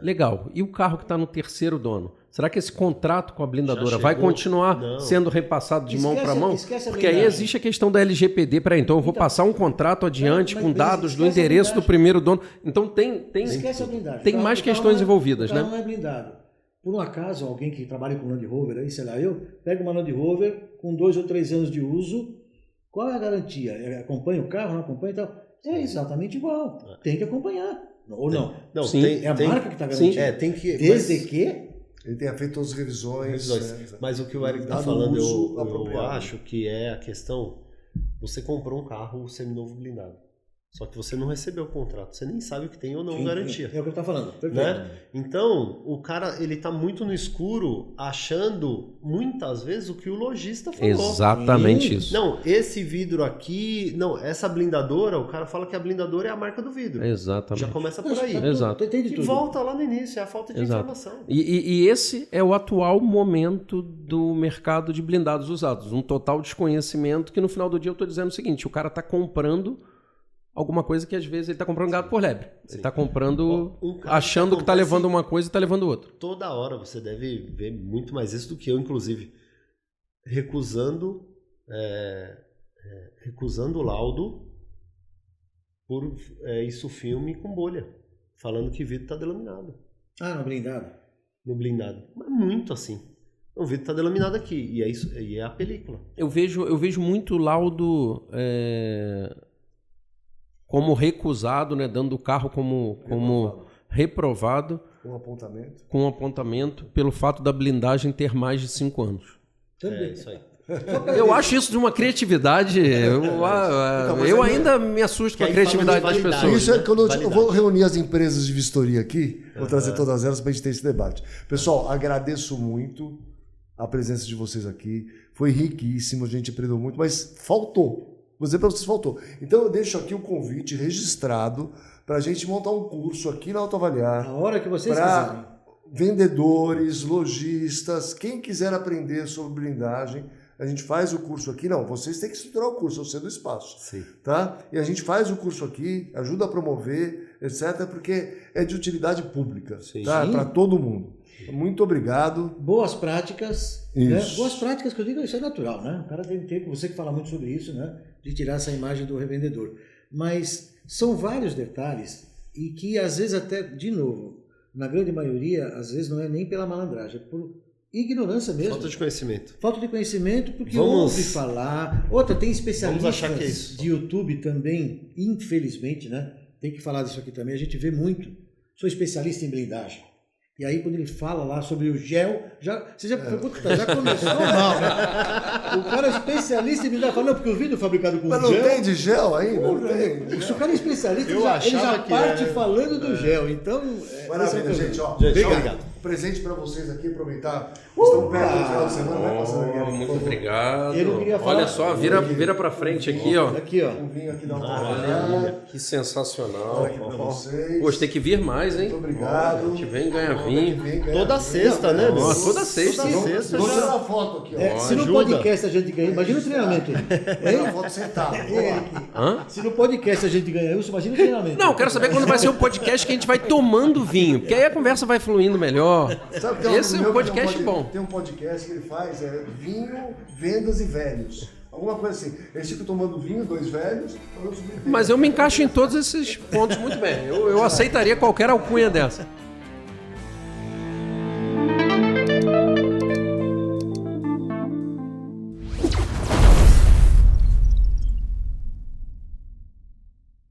Legal. E o carro que está no terceiro dono? Será que esse contrato com a blindadora vai continuar sendo repassado de mão para mão? Porque aí existe a questão da LGPD. Então eu vou passar um contrato adiante com dados do endereço do primeiro dono. Então tem mais questões envolvidas, né? Não é blindado. Por um acaso, alguém que trabalha com Land Rover, aí, sei lá, eu pego uma Land Rover com 2 ou 3 anos de uso, qual é a garantia? Acompanha o carro, não acompanha e tal? É exatamente igual. Tem que acompanhar. Ou não? Não, sim, é a marca que está garantida. Tem que... Desde que... Ele tenha feito as revisões. Mas o que o Eric está falando, eu acho que é a questão... Você comprou um carro seminovo blindado. Só que você não recebeu o contrato, você nem sabe o que tem ou não garantia. É o que eu estou falando. Né? Então, o cara, ele tá muito no escuro, achando, muitas vezes, o que o lojista falou. Exatamente isso. Não, esse vidro aqui... Não, essa blindadora, o cara fala que a blindadora é a marca do vidro. Exatamente. Já começa por aí. Exato. E volta lá no início, é a falta de informação. E esse é o atual momento do mercado de blindados usados. Um total desconhecimento que, no final do dia, eu estou dizendo o seguinte, o cara está comprando alguma coisa que às vezes ele está comprando gato por lebre. Ele está comprando Um caso achando que está acontece levando uma coisa e está levando outra. Toda hora você deve ver muito mais isso do que eu, inclusive. Recusando o laudo por isso filme com bolha. Falando que vidro está delaminado. Ah, no blindado. No blindado. Mas muito assim. O vidro está delaminado aqui. E é isso, e é a película. Eu vejo muito laudo como recusado, né? Dando o carro como reprovado com apontamento pelo fato da blindagem ter mais de 5 anos. Também. É isso aí. Eu acho isso de uma criatividade. Eu ainda me assusto com a criatividade das pessoas. Isso é quando eu vou reunir as empresas de vistoria aqui, vou trazer todas elas para a gente ter esse debate. Pessoal, agradeço muito a presença de vocês aqui. Foi riquíssimo, a gente aprendeu muito, mas faltou. Vou dizer para vocês, faltou. Então eu deixo aqui o convite registrado para a gente montar um curso aqui na Autoavaliar. A hora que vocês quiserem. Vendedores, lojistas, quem quiser aprender sobre blindagem, a gente faz o curso aqui. Não, vocês têm que estruturar o curso, você do espaço. Sim. Tá? E a gente faz o curso aqui, ajuda a promover, etc., porque é de utilidade pública. Sim. Tá? Sim. Para todo mundo. Muito obrigado. Boas práticas. Né? Isso. Boas práticas que eu digo, isso é natural, né? O cara tem tempo, você que fala muito sobre isso, né? De tirar essa imagem do revendedor. Mas são vários detalhes e que às vezes até, de novo, na grande maioria, às vezes não é nem pela malandragem, é por ignorância mesmo. Falta de conhecimento. Falta de conhecimento, porque ouve falar. Outra, tem especialistas que é isso. de YouTube também, infelizmente, né? Tem que falar disso aqui também, a gente vê muito. Sou especialista em blindagem. E aí, quando ele fala lá sobre o gel, já começou mal, né? O cara é especialista em blindagem, falando porque o vidro é fabricado com Mas gel. não tem de gel ainda? Porra, se o cara é especialista, ele já parte falando do gel. Então, Maravilha, gente. Ó, Obrigado. Presente para vocês aqui, aproveitar. Estão perto do final de semana, vai passando aqui. Muito obrigado. Eu não queria falar. Olha só, vira pra frente aqui, ó. Aqui, ó. Um vinho aqui da Autoavaliar. Que sensacional. Aqui para vocês. Poxa, tem que vir mais, hein? Muito obrigado. A gente vem ganhar vinho. Toda sexta, né? Nossa, toda sexta. Toda sexta Vou já. tirar uma foto aqui, ó. Se no ajuda. podcast a gente ganha, imagina o treinamento. Vou tirar uma foto sentado. Vamos lá. Hã? Se no podcast a gente ganha isso, imagina o treinamento. Não, eu quero saber quando vai ser o podcast que a gente vai tomando vinho, porque aí a conversa vai fluindo melhor. Sabe que tem Esse é um podcast bom. Tem um podcast que ele faz, vinho, vendas e velhos. Alguma coisa assim. Eles ficam tomando vinho, 2 velhos, falando sobre vinho. Mas eu me encaixo em todos esses pontos muito bem. Eu aceitaria qualquer alcunha dessa.